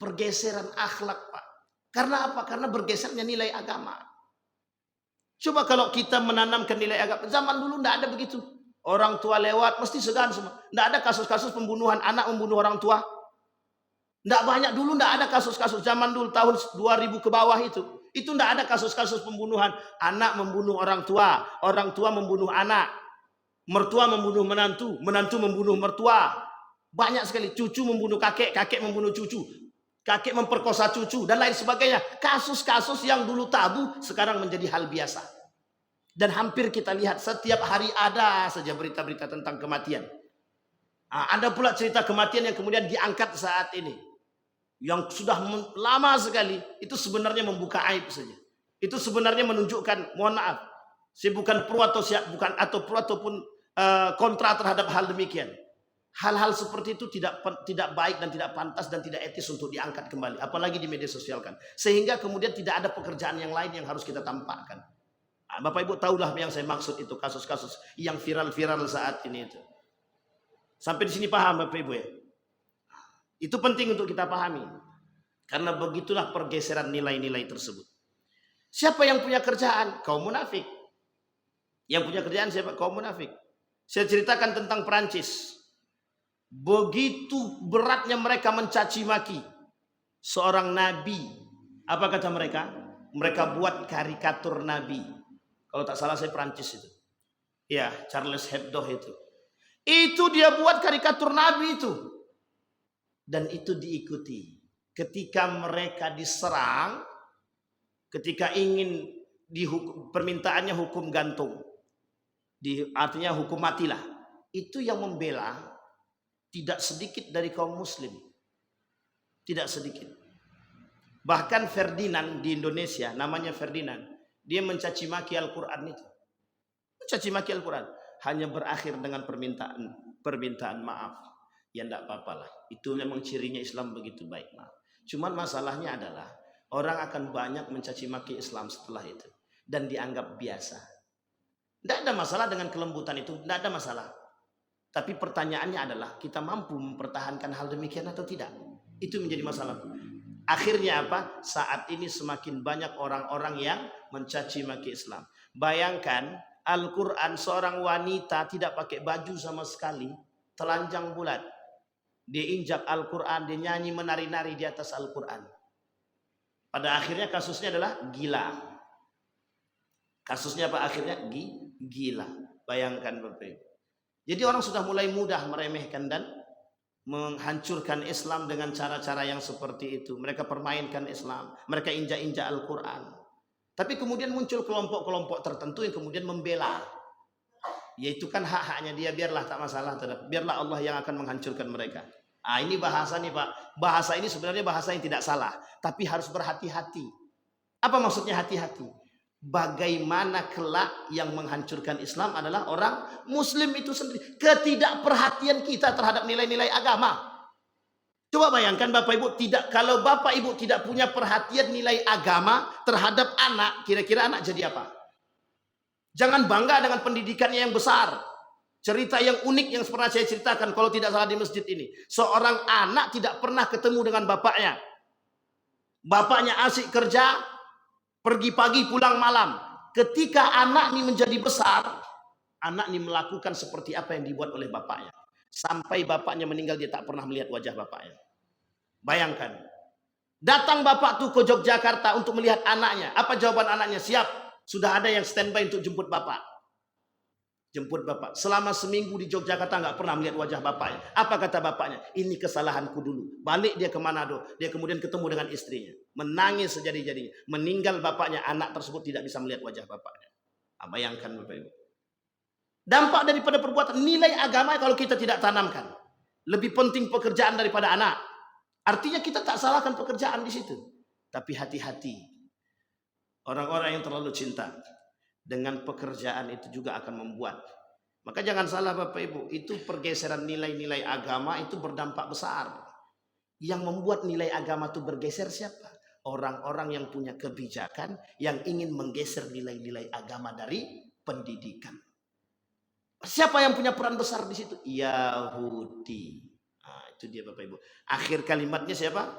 Pergeseran akhlak Pak. Karena apa? Karena bergesernya nilai agama. Coba kalau kita menanamkan nilai agama. Zaman dulu enggak ada begitu. Orang tua lewat mesti segan semua. Enggak ada kasus-kasus pembunuhan anak membunuh orang tua. Enggak banyak dulu, enggak ada kasus-kasus zaman dulu tahun 2000 ke bawah itu. Itu enggak ada kasus-kasus pembunuhan anak membunuh orang tua membunuh anak, mertua membunuh menantu, menantu membunuh mertua. Banyak sekali, cucu membunuh kakek, kakek membunuh cucu, kakek memperkosa cucu dan lain sebagainya. Kasus-kasus yang dulu tabu sekarang menjadi hal biasa. Dan hampir kita lihat setiap hari ada saja berita-berita tentang kematian. Ada pula cerita kematian yang kemudian diangkat saat ini. Yang sudah lama sekali, itu sebenarnya membuka aib saja. Itu sebenarnya menunjukkan, mohon maaf, saya bukan pro ataupun kontra terhadap hal demikian. Hal-hal seperti itu tidak baik dan tidak pantas dan tidak etis untuk diangkat kembali, apalagi di media sosial kan. Sehingga kemudian tidak ada pekerjaan yang lain yang harus kita tampakkan. Bapak Ibu tahulah yang saya maksud itu, kasus-kasus yang viral-viral saat ini itu. Sampai di sini paham Bapak Ibu ya? Itu penting untuk kita pahami. Karena begitulah pergeseran nilai-nilai tersebut. Siapa yang punya kerjaan? Kaum munafik. Yang punya kerjaan siapa? Kaum munafik. Saya ceritakan tentang Perancis. Begitu beratnya mereka mencaci maki seorang nabi. Apa kata mereka? Mereka buat karikatur nabi. Kalau tak salah saya Perancis itu. Ya, Charles Hebdo itu. Itu dia buat karikatur nabi itu. Dan itu diikuti. Ketika mereka diserang, ketika ingin permintaannya hukum gantung, artinya hukum matilah, itu yang membela tidak sedikit dari kaum muslim, tidak sedikit. Bahkan Ferdinand di Indonesia, namanya Ferdinand, dia mencaci maki Al-Quran itu, mencaci maki Al-Quran, hanya berakhir dengan permintaan maaf. Ya enggak apa-apalah. Itu memang cirinya Islam begitu baik. Cuman masalahnya adalah orang akan banyak mencaci maki Islam setelah itu dan dianggap biasa. Tidak ada masalah dengan kelembutan itu, tidak ada masalah. Tapi pertanyaannya adalah kita mampu mempertahankan hal demikian atau tidak? Itu menjadi masalah. Akhirnya apa? Saat ini semakin banyak orang-orang yang mencaci maki Islam. Bayangkan Al-Quran, seorang wanita tidak pakai baju sama sekali, telanjang bulat. Dia injak Al-Quran, dia nyanyi menari-nari di atas Al-Quran. Pada akhirnya kasusnya adalah gila. Kasusnya apa akhirnya? Gila. Bayangkan Bapak Ibu. Jadi orang sudah mulai mudah meremehkan dan menghancurkan Islam dengan cara-cara yang seperti itu. Mereka permainkan Islam. Mereka injak-injak Al-Quran. Tapi kemudian muncul kelompok-kelompok tertentu yang kemudian membela. Yaitu kan hak-haknya dia, biarlah tak masalah. Biarlah Allah yang akan menghancurkan mereka. Ini bahasa nih Pak. Bahasa ini sebenarnya bahasa yang tidak salah, tapi harus berhati-hati. Apa maksudnya hati-hati? Bagaimana kelak yang menghancurkan Islam adalah orang Muslim itu sendiri. Ketidakperhatian kita terhadap nilai-nilai agama. Coba bayangkan Bapak Ibu, kalau Bapak Ibu tidak punya perhatian nilai agama terhadap anak, kira-kira anak jadi apa? Jangan bangga dengan pendidikannya yang besar. Cerita yang unik yang pernah saya ceritakan kalau tidak salah di masjid ini. Seorang anak tidak pernah ketemu dengan bapaknya. Bapaknya asik kerja, pergi pagi pulang malam. Ketika anak ini menjadi besar, anak ini melakukan seperti apa yang dibuat oleh bapaknya. Sampai bapaknya meninggal dia tak pernah melihat wajah bapaknya. Bayangkan. Datang bapak tuh ke Yogyakarta untuk melihat anaknya. Apa jawaban anaknya? Siap. Sudah ada yang standby untuk jemput bapak. Jemput bapak. Selama seminggu di Yogyakarta nggak pernah melihat wajah bapaknya. Apa kata bapaknya? Ini kesalahanku dulu. Balik dia ke Manado. Dia kemudian ketemu dengan istrinya. Menangis sejadi-jadinya. Meninggal bapaknya. Anak tersebut tidak bisa melihat wajah bapaknya. Bayangkan Bapak Ibu. Dampak daripada perbuatan nilai agama kalau kita tidak tanamkan. Lebih penting pekerjaan daripada anak. Artinya kita tak salahkan pekerjaan di situ. Tapi hati-hati. Orang-orang yang terlalu cinta dengan pekerjaan itu juga akan membuat. Maka jangan salah Bapak Ibu. Itu pergeseran nilai-nilai agama itu berdampak besar. Yang membuat nilai agama itu bergeser siapa? Orang-orang yang punya kebijakan. Yang ingin menggeser nilai-nilai agama dari pendidikan. Siapa yang punya peran besar di situ? Yahudi. Itu dia Bapak Ibu. Akhir kalimatnya siapa?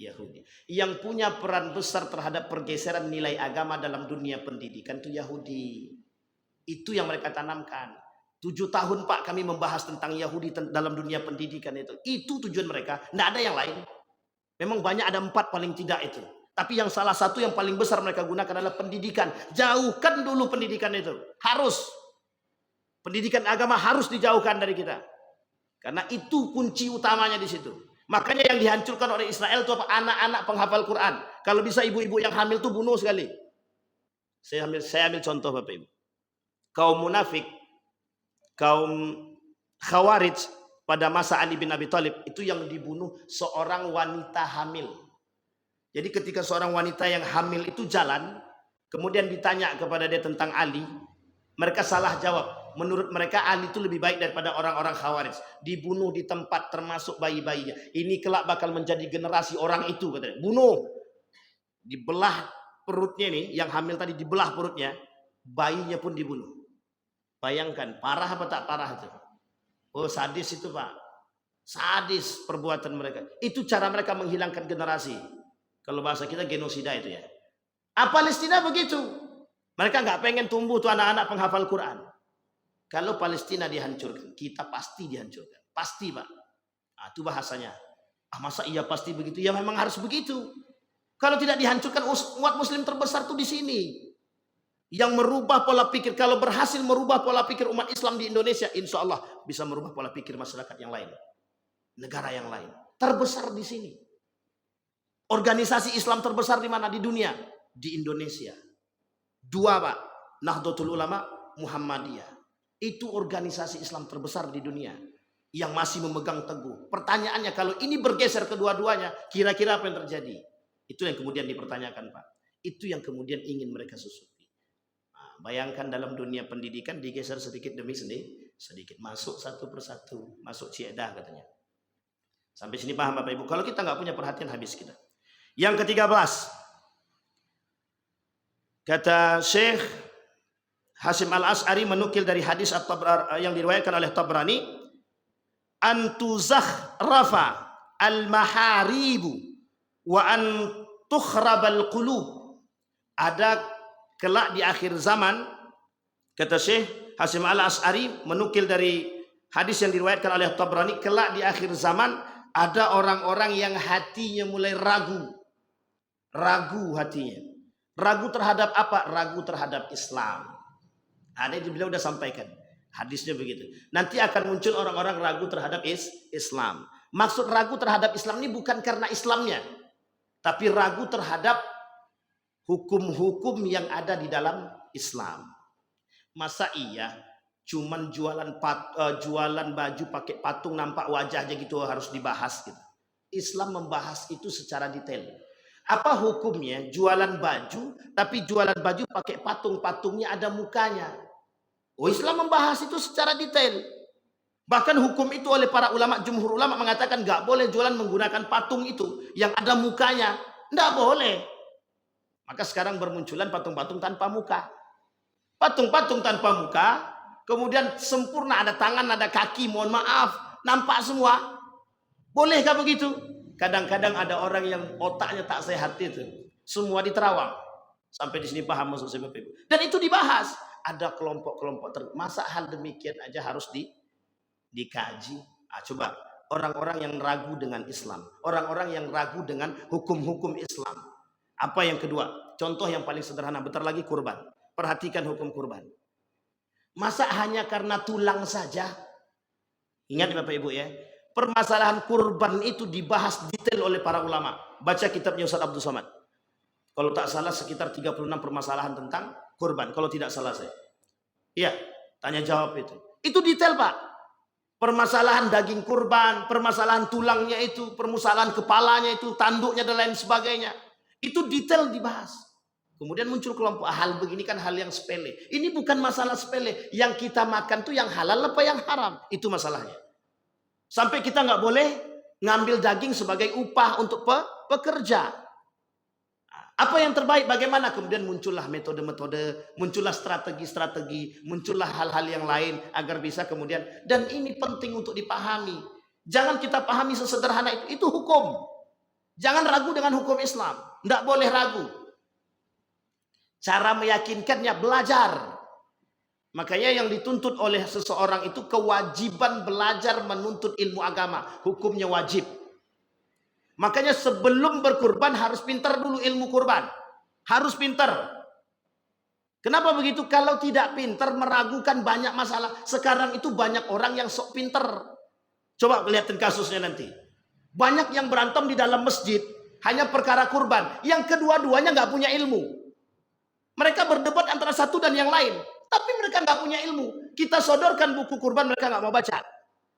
Yahudi. Yang punya peran besar terhadap pergeseran nilai agama dalam dunia pendidikan itu Yahudi. Itu yang mereka tanamkan. 7 tahun Pak kami membahas tentang Yahudi dalam dunia pendidikan itu. Itu tujuan mereka. Tidak ada yang lain. Memang banyak, ada 4 paling tidak itu. Tapi yang salah satu yang paling besar mereka gunakan adalah pendidikan. Jauhkan dulu pendidikan itu. Harus. Pendidikan agama harus dijauhkan dari kita. Karena itu kunci utamanya di situ. Makanya yang dihancurkan oleh Israel itu apa? Anak-anak penghafal Quran. Kalau bisa ibu-ibu yang hamil itu bunuh sekali. Saya ambil contoh Bapak Ibu. Kaum munafik, kaum khawarij pada masa Ali bin Abi Thalib itu yang dibunuh seorang wanita hamil. Jadi ketika seorang wanita yang hamil itu jalan, kemudian ditanya kepada dia tentang Ali, mereka salah jawab. Menurut mereka Ali itu lebih baik daripada orang-orang Khawarij. Dibunuh di tempat termasuk bayi-bayinya. Ini kelak bakal menjadi generasi orang itu katanya. Bunuh. Dibelah perutnya nih, yang hamil tadi dibelah perutnya, bayinya pun dibunuh. Bayangkan, parah apa tak parah itu? Oh sadis itu Pak. Sadis perbuatan mereka. Itu cara mereka menghilangkan generasi. Kalau bahasa kita genosida itu ya. Palestina begitu. Mereka nggak pengen tumbuh tuh anak-anak penghafal Quran. Kalau Palestina dihancurkan, kita pasti dihancurkan. Pasti Pak. Itu bahasanya. Masa iya pasti begitu? Ya memang harus begitu. Kalau tidak dihancurkan, umat muslim terbesar tuh di sini. Yang merubah pola pikir. Kalau berhasil merubah pola pikir umat Islam di Indonesia, insya Allah bisa merubah pola pikir masyarakat yang lain. Negara yang lain. Terbesar di sini. Organisasi Islam terbesar di mana? Di dunia. Di Indonesia. 2 Pak. Nahdlatul Ulama, Muhammadiyah. Itu organisasi Islam terbesar di dunia yang masih memegang teguh. Pertanyaannya, kalau ini bergeser kedua-duanya, kira-kira apa yang terjadi? Itu yang kemudian dipertanyakan Pak. Itu yang kemudian ingin mereka susupi. Bayangkan dalam dunia pendidikan digeser sedikit demi sedikit. Masuk satu persatu. Masuk ciedah katanya. Sampai sini paham Bapak Ibu? Kalau kita nggak punya perhatian, habis kita. Yang ke-13. Kata Syekh Hasyim Al-Asy'ari menukil dari hadis yang diriwayatkan oleh Tabrani, antuzahrafa al-maharibu wa an tukhrabal qulub. Ada kelak di akhir zaman, kata Syekh Hasyim Al-Asy'ari menukil dari hadis yang diriwayatkan oleh Tabrani, kelak di akhir zaman ada orang-orang yang hatinya mulai ragu. Ragu hatinya. Ragu terhadap apa? Ragu terhadap Islam. Ada yang beliau sudah sampaikan. Hadisnya begitu. Nanti akan muncul orang-orang ragu terhadap Islam. Maksud ragu terhadap Islam ini bukan karena Islamnya. Tapi ragu terhadap hukum-hukum yang ada di dalam Islam. Masa iya cuman jualan baju pakai patung nampak wajahnya gitu harus dibahas gitu. Islam membahas itu secara detail. Apa hukumnya jualan baju tapi jualan baju pakai patungnya ada mukanya? Oh, Islam membahas itu secara detail. Bahkan hukum itu oleh para ulama, jumhur ulama mengatakan nggak boleh jualan menggunakan patung itu yang ada mukanya, nggak boleh. Maka sekarang bermunculan patung-patung tanpa muka. Patung-patung tanpa muka, kemudian sempurna, ada tangan, ada kaki, mohon maaf, nampak semua. Bolehkah begitu? Kadang-kadang ada orang yang otaknya tak sehat itu, semua diterawang. Sampai di sini paham maksud saya Bapak Ibu. Dan itu dibahas. Ada kelompok-kelompok masa hal demikian aja harus dikaji. Coba orang-orang yang ragu dengan Islam, orang-orang yang ragu dengan hukum-hukum Islam. Apa yang kedua? Contoh yang paling sederhana, bentar lagi kurban. Perhatikan hukum kurban. Masa hanya karena tulang saja? Ingat Bapak Ibu ya, permasalahan kurban itu dibahas detail oleh para ulama. Baca kitabnya Ustaz Abdul Somad. Kalau tak salah sekitar 36 permasalahan tentang kurban. Kalau tidak salah saya. Iya, tanya jawab itu. Itu detail Pak. Permasalahan daging kurban, permasalahan tulangnya itu, permasalahan kepalanya itu, tanduknya dan lain sebagainya. Itu detail dibahas. Kemudian muncul kelompok hal begini kan hal yang sepele. Ini bukan masalah sepele. Yang kita makan tuh yang halal apa yang haram. Itu masalahnya. Sampai kita nggak boleh ngambil daging sebagai upah untuk pekerja. Apa yang terbaik? Bagaimana? Kemudian muncullah metode-metode, muncullah strategi-strategi, muncullah hal-hal yang lain agar bisa kemudian. Dan ini penting untuk dipahami. Jangan kita pahami sesederhana itu. Itu hukum. Jangan ragu dengan hukum Islam. Nggak boleh ragu. Cara meyakinkannya belajar. Makanya yang dituntut oleh seseorang itu kewajiban belajar menuntut ilmu agama. Hukumnya wajib. Makanya sebelum berkurban harus pintar dulu ilmu kurban. Harus pintar. Kenapa begitu? Kalau tidak pintar meragukan banyak masalah. Sekarang itu banyak orang yang sok pintar. Coba lihatin kasusnya nanti. Banyak yang berantem di dalam masjid hanya perkara kurban. Yang kedua-duanya nggak punya ilmu. Mereka berdebat antara satu dan yang lain. Tapi mereka nggak punya ilmu. Kita sodorkan buku kurban, mereka nggak mau baca.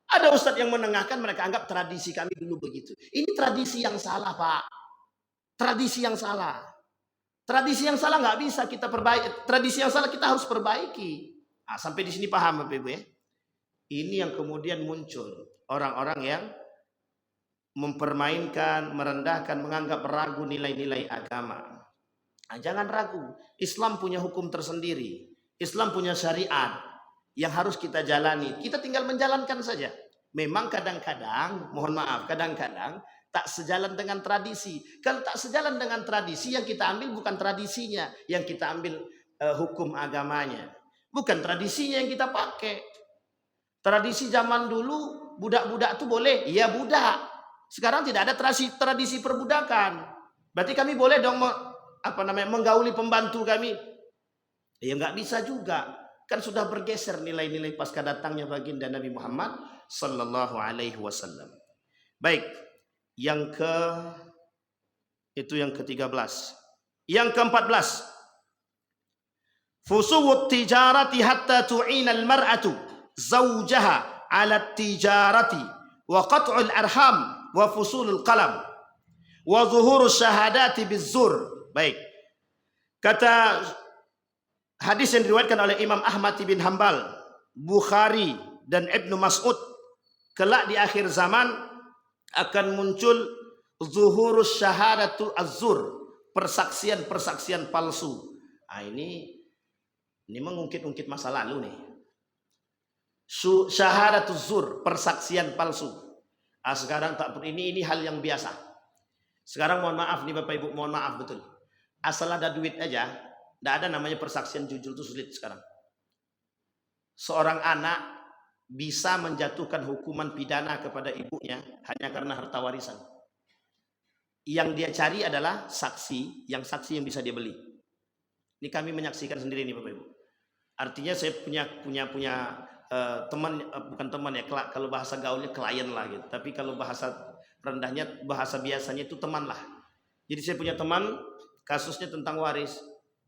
Ada ustadz yang menengahkan, mereka anggap tradisi kami dulu begitu. Ini tradisi yang salah Pak. Tradisi yang salah. Tradisi yang salah nggak bisa kita perbaiki. Tradisi yang salah kita harus perbaiki. Sampai di sini paham Bapak Ibu ya. Ini yang kemudian muncul. Orang-orang yang mempermainkan, merendahkan, menganggap ragu nilai-nilai agama. Jangan ragu. Islam punya hukum tersendiri. Islam punya syariat yang harus kita jalani. Kita tinggal menjalankan saja. Memang kadang-kadang, mohon maaf, kadang-kadang tak sejalan dengan tradisi. Kalau tak sejalan dengan tradisi, yang kita ambil bukan tradisinya, yang kita ambil hukum agamanya. Bukan tradisinya yang kita pakai. Tradisi zaman dulu, budak-budak itu boleh? Iya budak. Sekarang tidak ada tradisi perbudakan. Berarti kami boleh dong menggauli pembantu kami? Ya nggak bisa juga. Kan sudah bergeser nilai-nilai pasca datangnya baginda Nabi Muhammad sallallahu alaihi wasallam. Baik, yang ke-13. Yang ke-14. Fusuwut tijarati hatta tu'ina al-mar'atu zawjaha 'ala tijarati wa qat'ul arham wa fusulul qalam wa zuhurus syahadati bizzur. Baik. Kata hadis yang diriwayatkan oleh Imam Ahmad bin Hanbal, Bukhari dan Ibnu Mas'ud, kelak di akhir zaman akan muncul zuhurus syahadatu az-zur, persaksian-persaksian palsu. Ini mengungkit-ungkit masa lalu nih. Syahadatuz zur, persaksian palsu. Sekarang tak ini hal yang biasa. Sekarang mohon maaf nih Bapak Ibu, mohon maaf betul. Asal ada duit aja, tidak ada namanya persaksian jujur, itu sulit sekarang. Seorang anak bisa menjatuhkan hukuman pidana kepada ibunya hanya karena harta warisan. Yang dia cari adalah saksi yang bisa dia beli. Ini kami menyaksikan sendiri nih Bapak Ibu. Artinya saya punya teman, bukan teman ya, kalau bahasa gaulnya klien lah gitu. Tapi kalau bahasa rendahnya, bahasa biasanya itu teman lah. Jadi saya punya teman, kasusnya tentang waris.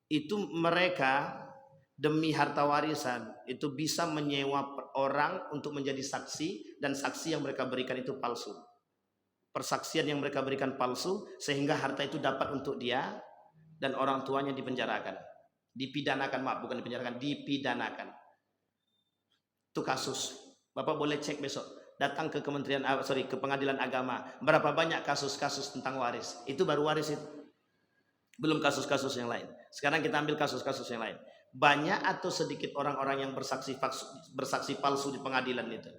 Itu mereka demi harta warisan itu bisa menyewa orang untuk menjadi saksi, dan saksi yang mereka berikan itu palsu. Persaksian yang mereka berikan palsu sehingga harta itu dapat untuk dia dan orang tuanya dipenjarakan. Dipidanakan, maaf, bukan dipenjarakan, dipidanakan. Itu kasus. Bapak boleh cek besok. Datang ke ke Pengadilan Agama. Berapa banyak kasus-kasus tentang waris. Itu baru waris itu. Belum kasus-kasus yang lain. Sekarang kita ambil kasus-kasus yang lain. Banyak atau sedikit orang-orang yang bersaksi palsu di pengadilan itu?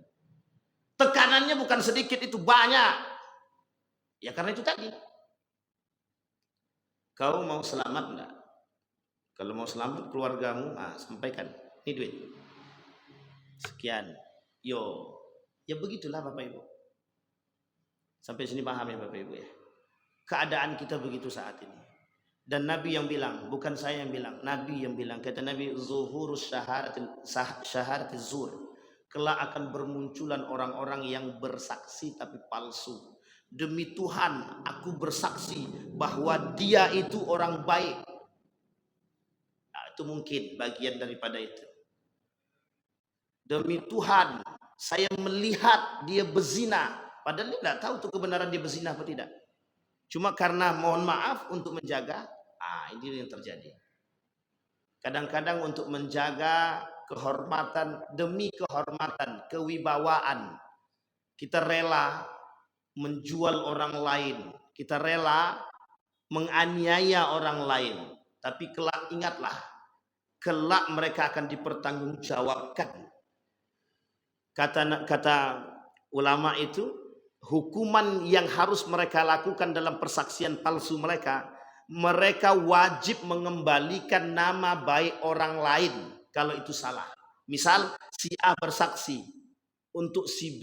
Tekanannya bukan sedikit, itu banyak. Ya karena itu tadi. Kau mau selamat enggak? Kalau mau selamat keluargamu, sampaikan. Ini duit. Sekian. Yo. Ya begitulah Bapak Ibu. Sampai sini paham ya Bapak Ibu ya. Keadaan kita begitu saat ini. Dan Nabi yang bilang, bukan saya yang bilang, Nabi yang bilang. Kata Nabi, zuhurus syahadatil zur. Kelak akan bermunculan orang-orang yang bersaksi tapi palsu. Demi Tuhan, aku bersaksi bahwa dia itu orang baik. Nah, itu mungkin bagian daripada itu. Demi Tuhan, saya melihat dia berzina. Padahal dia tidak tahu tuh kebenaran dia berzina apa tidak. Cuma karena mohon maaf untuk menjaga, ini yang terjadi. Kadang-kadang untuk menjaga kehormatan, demi kehormatan, kewibawaan, kita rela menjual orang lain, kita rela menganiaya orang lain. Tapi kelak ingatlah, kelak mereka akan dipertanggungjawabkan. Kata ulama itu, hukuman yang harus mereka lakukan dalam persaksian palsu mereka wajib mengembalikan nama baik orang lain kalau itu salah. Misal si A bersaksi untuk si B.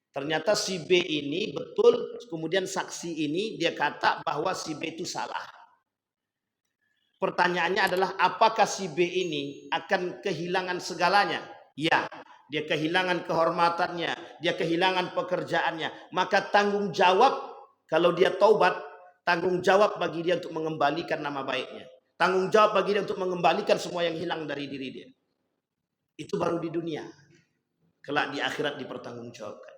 Ternyata si B ini betul, kemudian saksi ini dia kata bahwa si B itu salah. Pertanyaannya adalah apakah si B ini akan kehilangan segalanya? Ya. Dia kehilangan kehormatannya, dia kehilangan pekerjaannya. Maka tanggung jawab, kalau dia taubat, tanggung jawab bagi dia untuk mengembalikan nama baiknya. Tanggung jawab bagi dia untuk mengembalikan semua yang hilang dari diri dia. Itu baru di dunia. Kelak di akhirat dipertanggungjawabkan.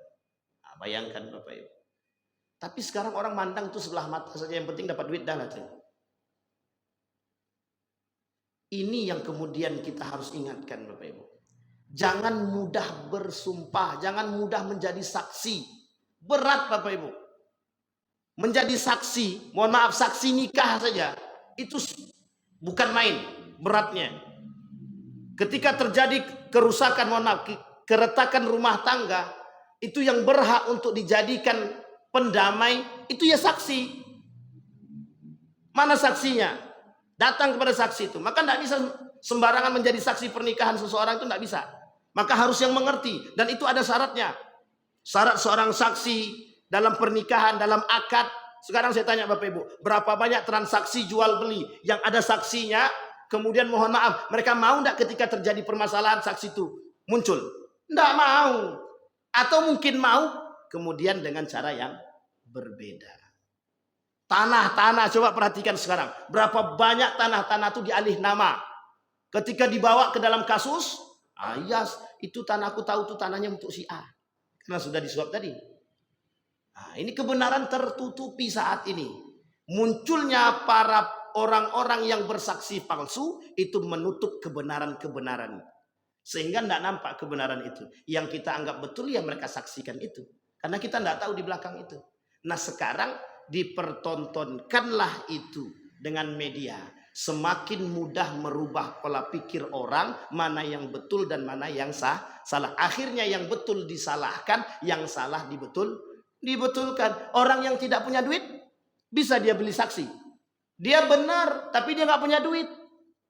Bayangkan Bapak Ibu. Tapi sekarang orang mandang itu sebelah mata saja, yang penting dapat duit dah lah. Ini yang kemudian kita harus ingatkan Bapak Ibu. Jangan mudah bersumpah, jangan mudah menjadi saksi. Berat Bapak Ibu. Menjadi saksi, mohon maaf, saksi nikah saja, itu bukan main beratnya. Ketika terjadi kerusakan, mohon maaf, keretakan rumah tangga, itu yang berhak untuk dijadikan pendamai, itu ya saksi. Mana saksinya? Datang kepada saksi itu. Maka tidak bisa sembarangan menjadi saksi pernikahan seseorang, itu tidak bisa. Maka harus yang mengerti, dan itu ada syaratnya. Syarat seorang saksi dalam pernikahan, dalam akad. Sekarang saya tanya Bapak Ibu, berapa banyak transaksi jual beli yang ada saksinya? Kemudian mohon maaf, mereka mau tidak ketika terjadi permasalahan saksi itu muncul? Tidak mau. Atau mungkin mau, kemudian dengan cara yang berbeda. Tanah-tanah, coba perhatikan sekarang. Berapa banyak tanah-tanah itu dialih nama. Ketika dibawa ke dalam kasus, itu tanah, aku tahu itu tanahnya untuk si A. Karena sudah disuap tadi. Ini kebenaran tertutupi saat ini. Munculnya para orang-orang yang bersaksi palsu, itu menutup kebenaran-kebenaran. Sehingga tidak nampak kebenaran itu. Yang kita anggap betul, yang mereka saksikan itu. Karena kita tidak tahu di belakang itu. Nah sekarang dipertontonkanlah itu dengan media. Semakin mudah merubah pola pikir orang, mana yang betul dan mana yang salah. Akhirnya yang betul disalahkan, yang salah dibetulkan. Orang yang tidak punya duit, bisa dia beli saksi. Dia benar, tapi dia nggak punya duit.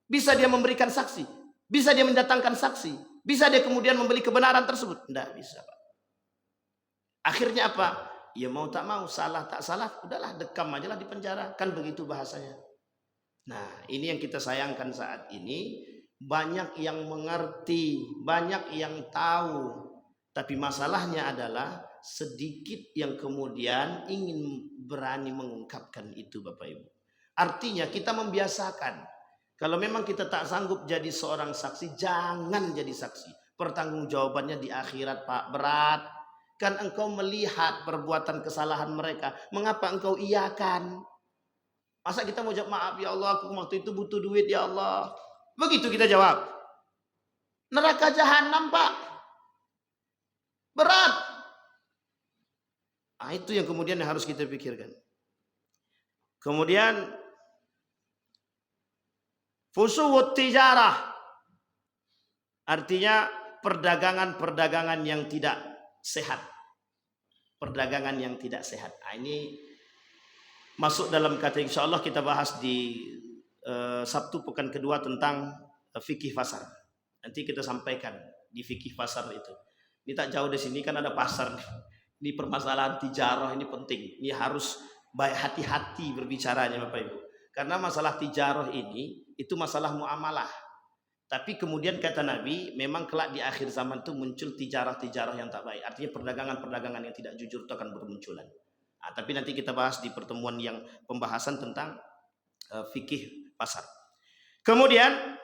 Bisa dia memberikan saksi. Bisa dia mendatangkan saksi. Bisa dia kemudian membeli kebenaran tersebut. Tidak bisa, Pak. Akhirnya apa? Ya mau tak mau, salah tak salah, udahlah dekam aja lah di penjara. Kan begitu bahasanya. Nah, ini yang kita sayangkan saat ini. Banyak yang mengerti, banyak yang tahu. Tapi masalahnya adalah sedikit yang kemudian ingin berani mengungkapkan itu Bapak Ibu. Artinya kita membiasakan. Kalau memang kita tak sanggup jadi seorang saksi, jangan jadi saksi. Pertanggungjawabannya di akhirat, Pak, berat. Kan engkau melihat perbuatan kesalahan mereka. Mengapa engkau iakan? Masa kita mau jawab, maaf ya Allah, aku waktu itu butuh duit ya Allah. Begitu kita jawab. Neraka jahanam, Pak. Berat. Nah, itu yang kemudian yang harus kita pikirkan. Kemudian fusuwut tijarah, artinya perdagangan-perdagangan yang tidak sehat. Perdagangan yang tidak sehat. Nah, ini masuk dalam kata, insya Allah kita bahas di Sabtu pekan kedua tentang fikih pasar. Nanti kita sampaikan di fikih pasar itu. Ini tak jauh dari sini kan ada pasar. Ini permasalahan tijarah ini penting. Ini harus baik hati-hati berbicaranya Bapak Ibu. Karena masalah tijarah ini itu masalah muamalah. Tapi kemudian kata Nabi, memang kelak di akhir zaman itu muncul tijarah-tijarah yang tak baik. Artinya perdagangan-perdagangan yang tidak jujur itu akan bermunculan. Nah, tapi nanti kita bahas di pertemuan yang pembahasan tentang fikih pasar. Kemudian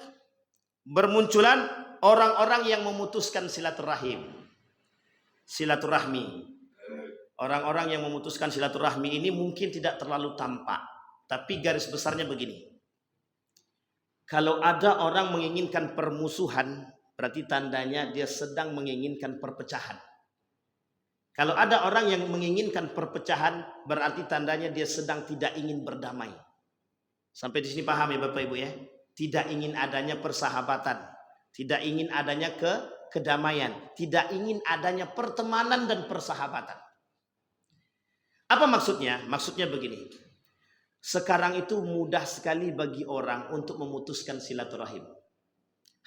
bermunculan orang-orang yang memutuskan silaturahim. Silaturahmi. Orang-orang yang memutuskan silaturahmi ini mungkin tidak terlalu tampak. Tapi garis besarnya begini. Kalau ada orang menginginkan permusuhan, berarti tandanya dia sedang menginginkan perpecahan. Kalau ada orang yang menginginkan perpecahan, berarti tandanya dia sedang tidak ingin berdamai. Sampai di sini paham ya Bapak Ibu ya? Tidak ingin adanya persahabatan, tidak ingin adanya kedamaian, tidak ingin adanya pertemanan dan persahabatan. Apa maksudnya? Maksudnya begini. Sekarang itu mudah sekali bagi orang untuk memutuskan silaturahim.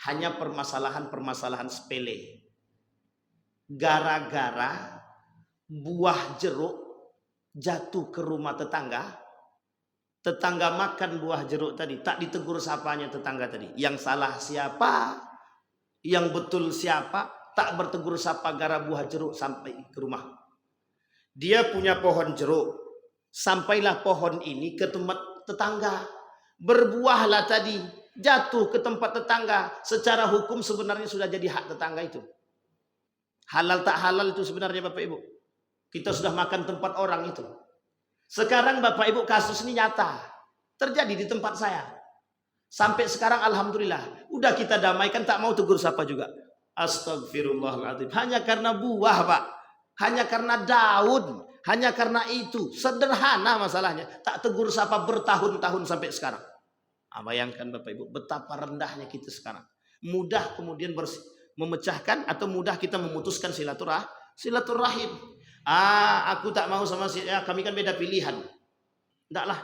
Hanya permasalahan-permasalahan sepele. Gara-gara buah jeruk jatuh ke rumah tetangga. Tetangga makan buah jeruk tadi, tak ditegur sapanya tetangga tadi. Yang salah siapa? Yang betul siapa? Tak bertegur sapa gara buah jeruk sampai ke rumah. Dia punya pohon jeruk. Sampailah pohon ini ke tempat tetangga. Berbuahlah tadi. Jatuh ke tempat tetangga. Secara hukum sebenarnya sudah jadi hak tetangga itu. Halal tak halal itu sebenarnya Bapak Ibu. Kita sudah makan tempat orang itu. Sekarang Bapak Ibu kasus ini nyata. Terjadi di tempat saya. Sampai sekarang alhamdulillah. Udah kita damaikan, tak mau tegur sapa juga. Astagfirullahaladzim. Hanya karena buah Pak. Hanya karena daun. Hanya karena itu. Sederhana masalahnya. Tak tegur sapa bertahun-tahun sampai sekarang. Nah, bayangkan Bapak Ibu. Betapa rendahnya kita sekarang. Mudah kemudian memecahkan atau mudah kita memutuskan silaturahim. Aku tak mau sama si kami kan beda pilihan. Enggak lah.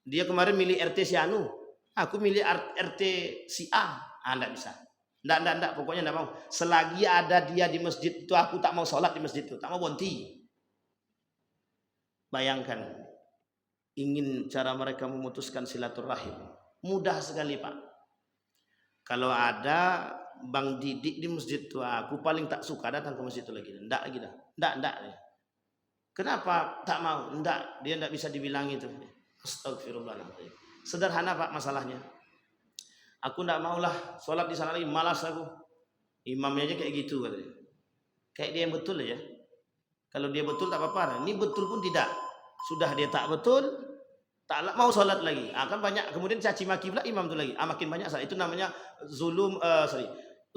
Dia kemarin milih RT si Anu. Aku milih RT si A. Enggak bisa. Enggak. Pokoknya enggak mau. Selagi ada dia di masjid itu, aku tak mau sholat di masjid itu. Tak mau bonti. Bayangkan, ingin cara mereka memutuskan silaturahim. Mudah sekali Pak. Kalau ada Bang Didik di masjid itu, aku paling tak suka datang ke masjid itu lagi. Enggak lagi dah. Enggak. Kenapa tak mau? Enggak, dia enggak bisa dibilang itu. Astagfirullahaladzim. Sederhana Pak masalahnya. Aku enggak maulah sholat di sana lagi, malas aku. Imamnya aja kayak gitu katanya. Kayak dia yang betul aja. Kalau dia betul tak apa-apa. Ini betul pun tidak. Sudah dia tak betul, tak mau sholat lagi. Kan banyak. Kemudian caci maki pula imam itu lagi. Makin banyak salah. Itu namanya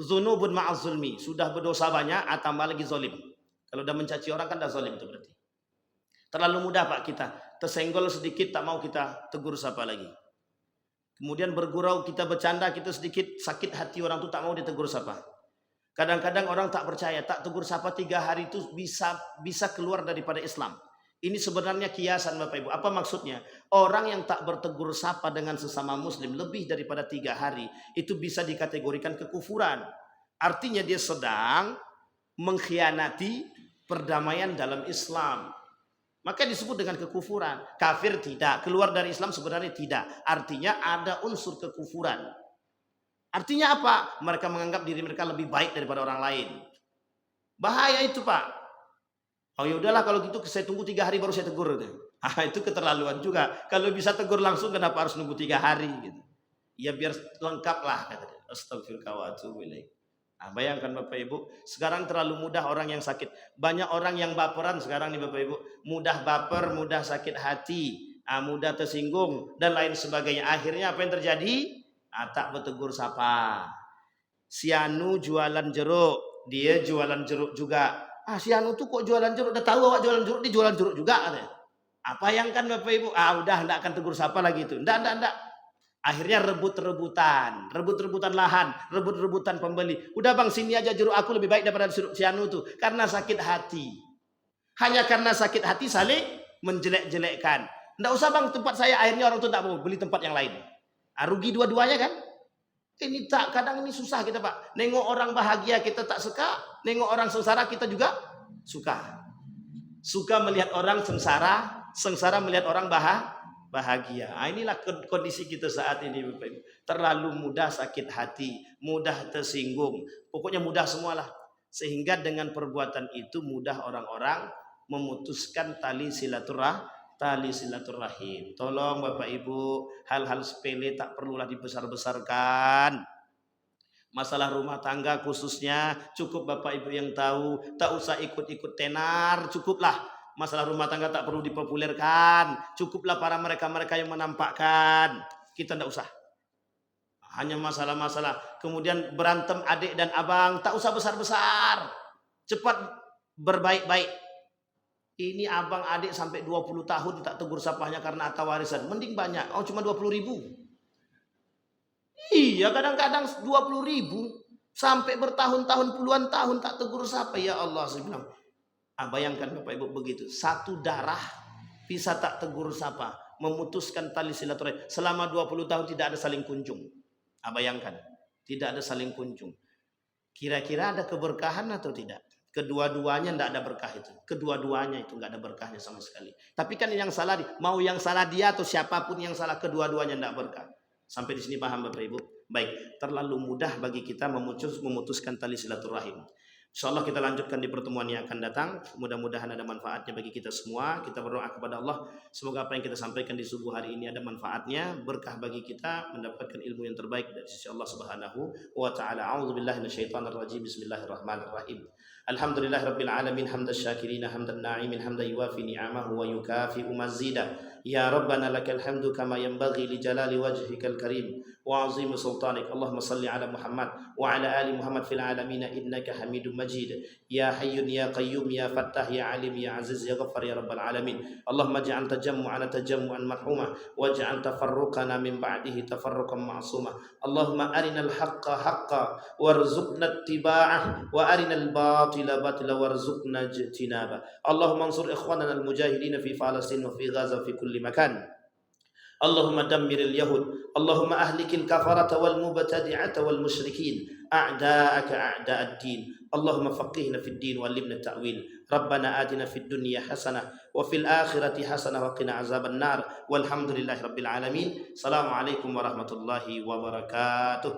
zunubun ma'az zulmi. Sudah berdosa banyak, tambah lagi zolim. Kalau udah mencaci orang kan dah zolim itu berarti. Terlalu mudah Pak kita. Tersenggol sedikit tak mau kita tegur sapa lagi. Kemudian bergurau kita bercanda, kita sedikit sakit hati orang itu tak mau ditegur sapa. Kadang-kadang orang tak percaya, tak tegur sapa 3 hari itu bisa keluar daripada Islam. Ini sebenarnya kiasan Bapak Ibu. Apa maksudnya? Orang yang tak bertegur sapa dengan sesama muslim lebih daripada 3 hari, itu bisa dikategorikan kekufuran. Artinya dia sedang mengkhianati perdamaian dalam Islam. Maka disebut dengan kekufuran. Kafir tidak, keluar dari Islam sebenarnya tidak. Artinya ada unsur kekufuran. Artinya apa? Mereka menganggap diri mereka lebih baik daripada orang lain. Bahaya itu Pak. Oh ya udahlah kalau gitu saya tunggu 3 hari baru saya tegur. Itu keterlaluan juga. Kalau bisa tegur langsung kenapa harus nunggu 3 hari gitu. Ya biar lengkap lah kata dia. Astagfirullah wa atubu ilaih. Nah, bayangkan Bapak Ibu, sekarang terlalu mudah orang yang sakit. Banyak orang yang baperan sekarang nih Bapak Ibu. Mudah baper, mudah sakit hati, mudah tersinggung, dan lain sebagainya. Akhirnya apa yang terjadi? Tak bertegur sapa. Si Anu jualan jeruk, dia jualan jeruk juga. Si Anu tuh kok jualan jeruk? Udah tahu awak jualan jeruk, dia jualan jeruk juga katanya. Apa yang kan Bapak Ibu? Udah enggak akan tegur sapa lagi itu. Enggak. Akhirnya rebut-rebutan lahan, rebut-rebutan pembeli. Udah bang, sini aja jeruk aku lebih baik daripada jeruk si Anu tuh. Karena sakit hati. Hanya karena sakit hati saling menjelek-jelekkan. Enggak usah bang tempat saya, akhirnya orang tuh tak mau beli tempat yang lain. Rugi dua-duanya kan? Ini tak, kadang ini susah kita Pak. Nengok orang bahagia kita tak suka, nengok orang sengsara kita juga suka. Suka melihat orang sengsara melihat orang bahagia. Inilah kondisi kita saat ini Bapak Ibu. Terlalu mudah sakit hati, mudah tersinggung, pokoknya mudah semualah. Sehingga dengan perbuatan itu mudah orang-orang memutuskan tali silaturahim. Tolong Bapak Ibu, hal-hal sepele tak perlulah dibesar-besarkan. Masalah rumah tangga khususnya cukup Bapak Ibu yang tahu, tak usah ikut-ikut tenar, cukuplah. Masalah rumah tangga tak perlu dipopulerkan, cukuplah para mereka-mereka yang menampakkan. Kita tidak usah. Hanya masalah-masalah. Kemudian berantem adik dan abang, tak usah besar-besar. Cepat berbaik-baik. Ini abang adik sampai 20 tahun tak tegur sapanya karena harta warisan. Mending banyak. Cuma 20.000. Iya, kadang-kadang 20.000 sampai bertahun-tahun, puluhan tahun tak tegur sapa. Ya Allah, saya bilang. Bayangkan Bapak Ibu begitu. Satu darah bisa tak tegur sapa, memutuskan tali silaturahim. Selama 20 tahun tidak ada saling kunjung. Bayangkan, tidak ada saling kunjung. Kira-kira ada keberkahan atau tidak? Kedua-duanya tidak ada berkah itu. Kedua-duanya itu tidak ada berkahnya sama sekali. Tapi kan yang salah, mau yang salah dia atau siapapun yang salah, kedua-duanya tidak berkah. Sampai di sini paham Bapak Ibu? Baik, terlalu mudah bagi kita memutuskan tali silaturahim. InsyaAllah kita lanjutkan di pertemuan yang akan datang. Mudah-mudahan ada manfaatnya bagi kita semua. Kita berdoa kepada Allah, semoga apa yang kita sampaikan di subuh hari ini ada manfaatnya, berkah bagi kita, mendapatkan ilmu yang terbaik dari sisi Allah Subhanahu wa taala. A'udzubillahi minasyaitonir rajim. Bismillahirrahmanirrahim. Alhamdulillahirabbil alamin, hamdan syakirin, hamdan na'imin, hamdan yuwafi ni'amahu wa yukafi'u mazida. Ya Rabbana lakal hamdu kama yanbaghi li jalali wajhikal karim wa 'azimi sultanik. Allahumma salli ala Muhammad wa ala ali Muhammad fil alamin innaka Hamidum Majid. Ya Hayyun ya Qayyum ya Fattah ya Alim ya Aziz ya Ghaffar ya Rabbal alamin. Allahumma ij'al tajammu'ana tajammu'an marhuma waj'al tafarruqana min ba'dihi tafarruqan ma'suma. Allahumma arinal haqqa haqqan warzuqna ittiba'ah wa arinal batila batila warzuqna ijtinaba. Allahumma ansur ikhwanana al-mujahidin fi Falastin wa fi Gaza fi kulli makan. Allahumma dammiril yahud, Allahumma ahlikil kafarata wal mubtadi'ata wal musyrikin, a'da'aka a'da'ad din. Allahumma faqihna fid din wa 'allimna ta'wil. Rabbana atina fid dunya hasanah wa fil akhirati hasanah wa qina azaban nar. Walhamdulillahi rabbil alamin. Assalamualaikum warahmatullahi wabarakatuh.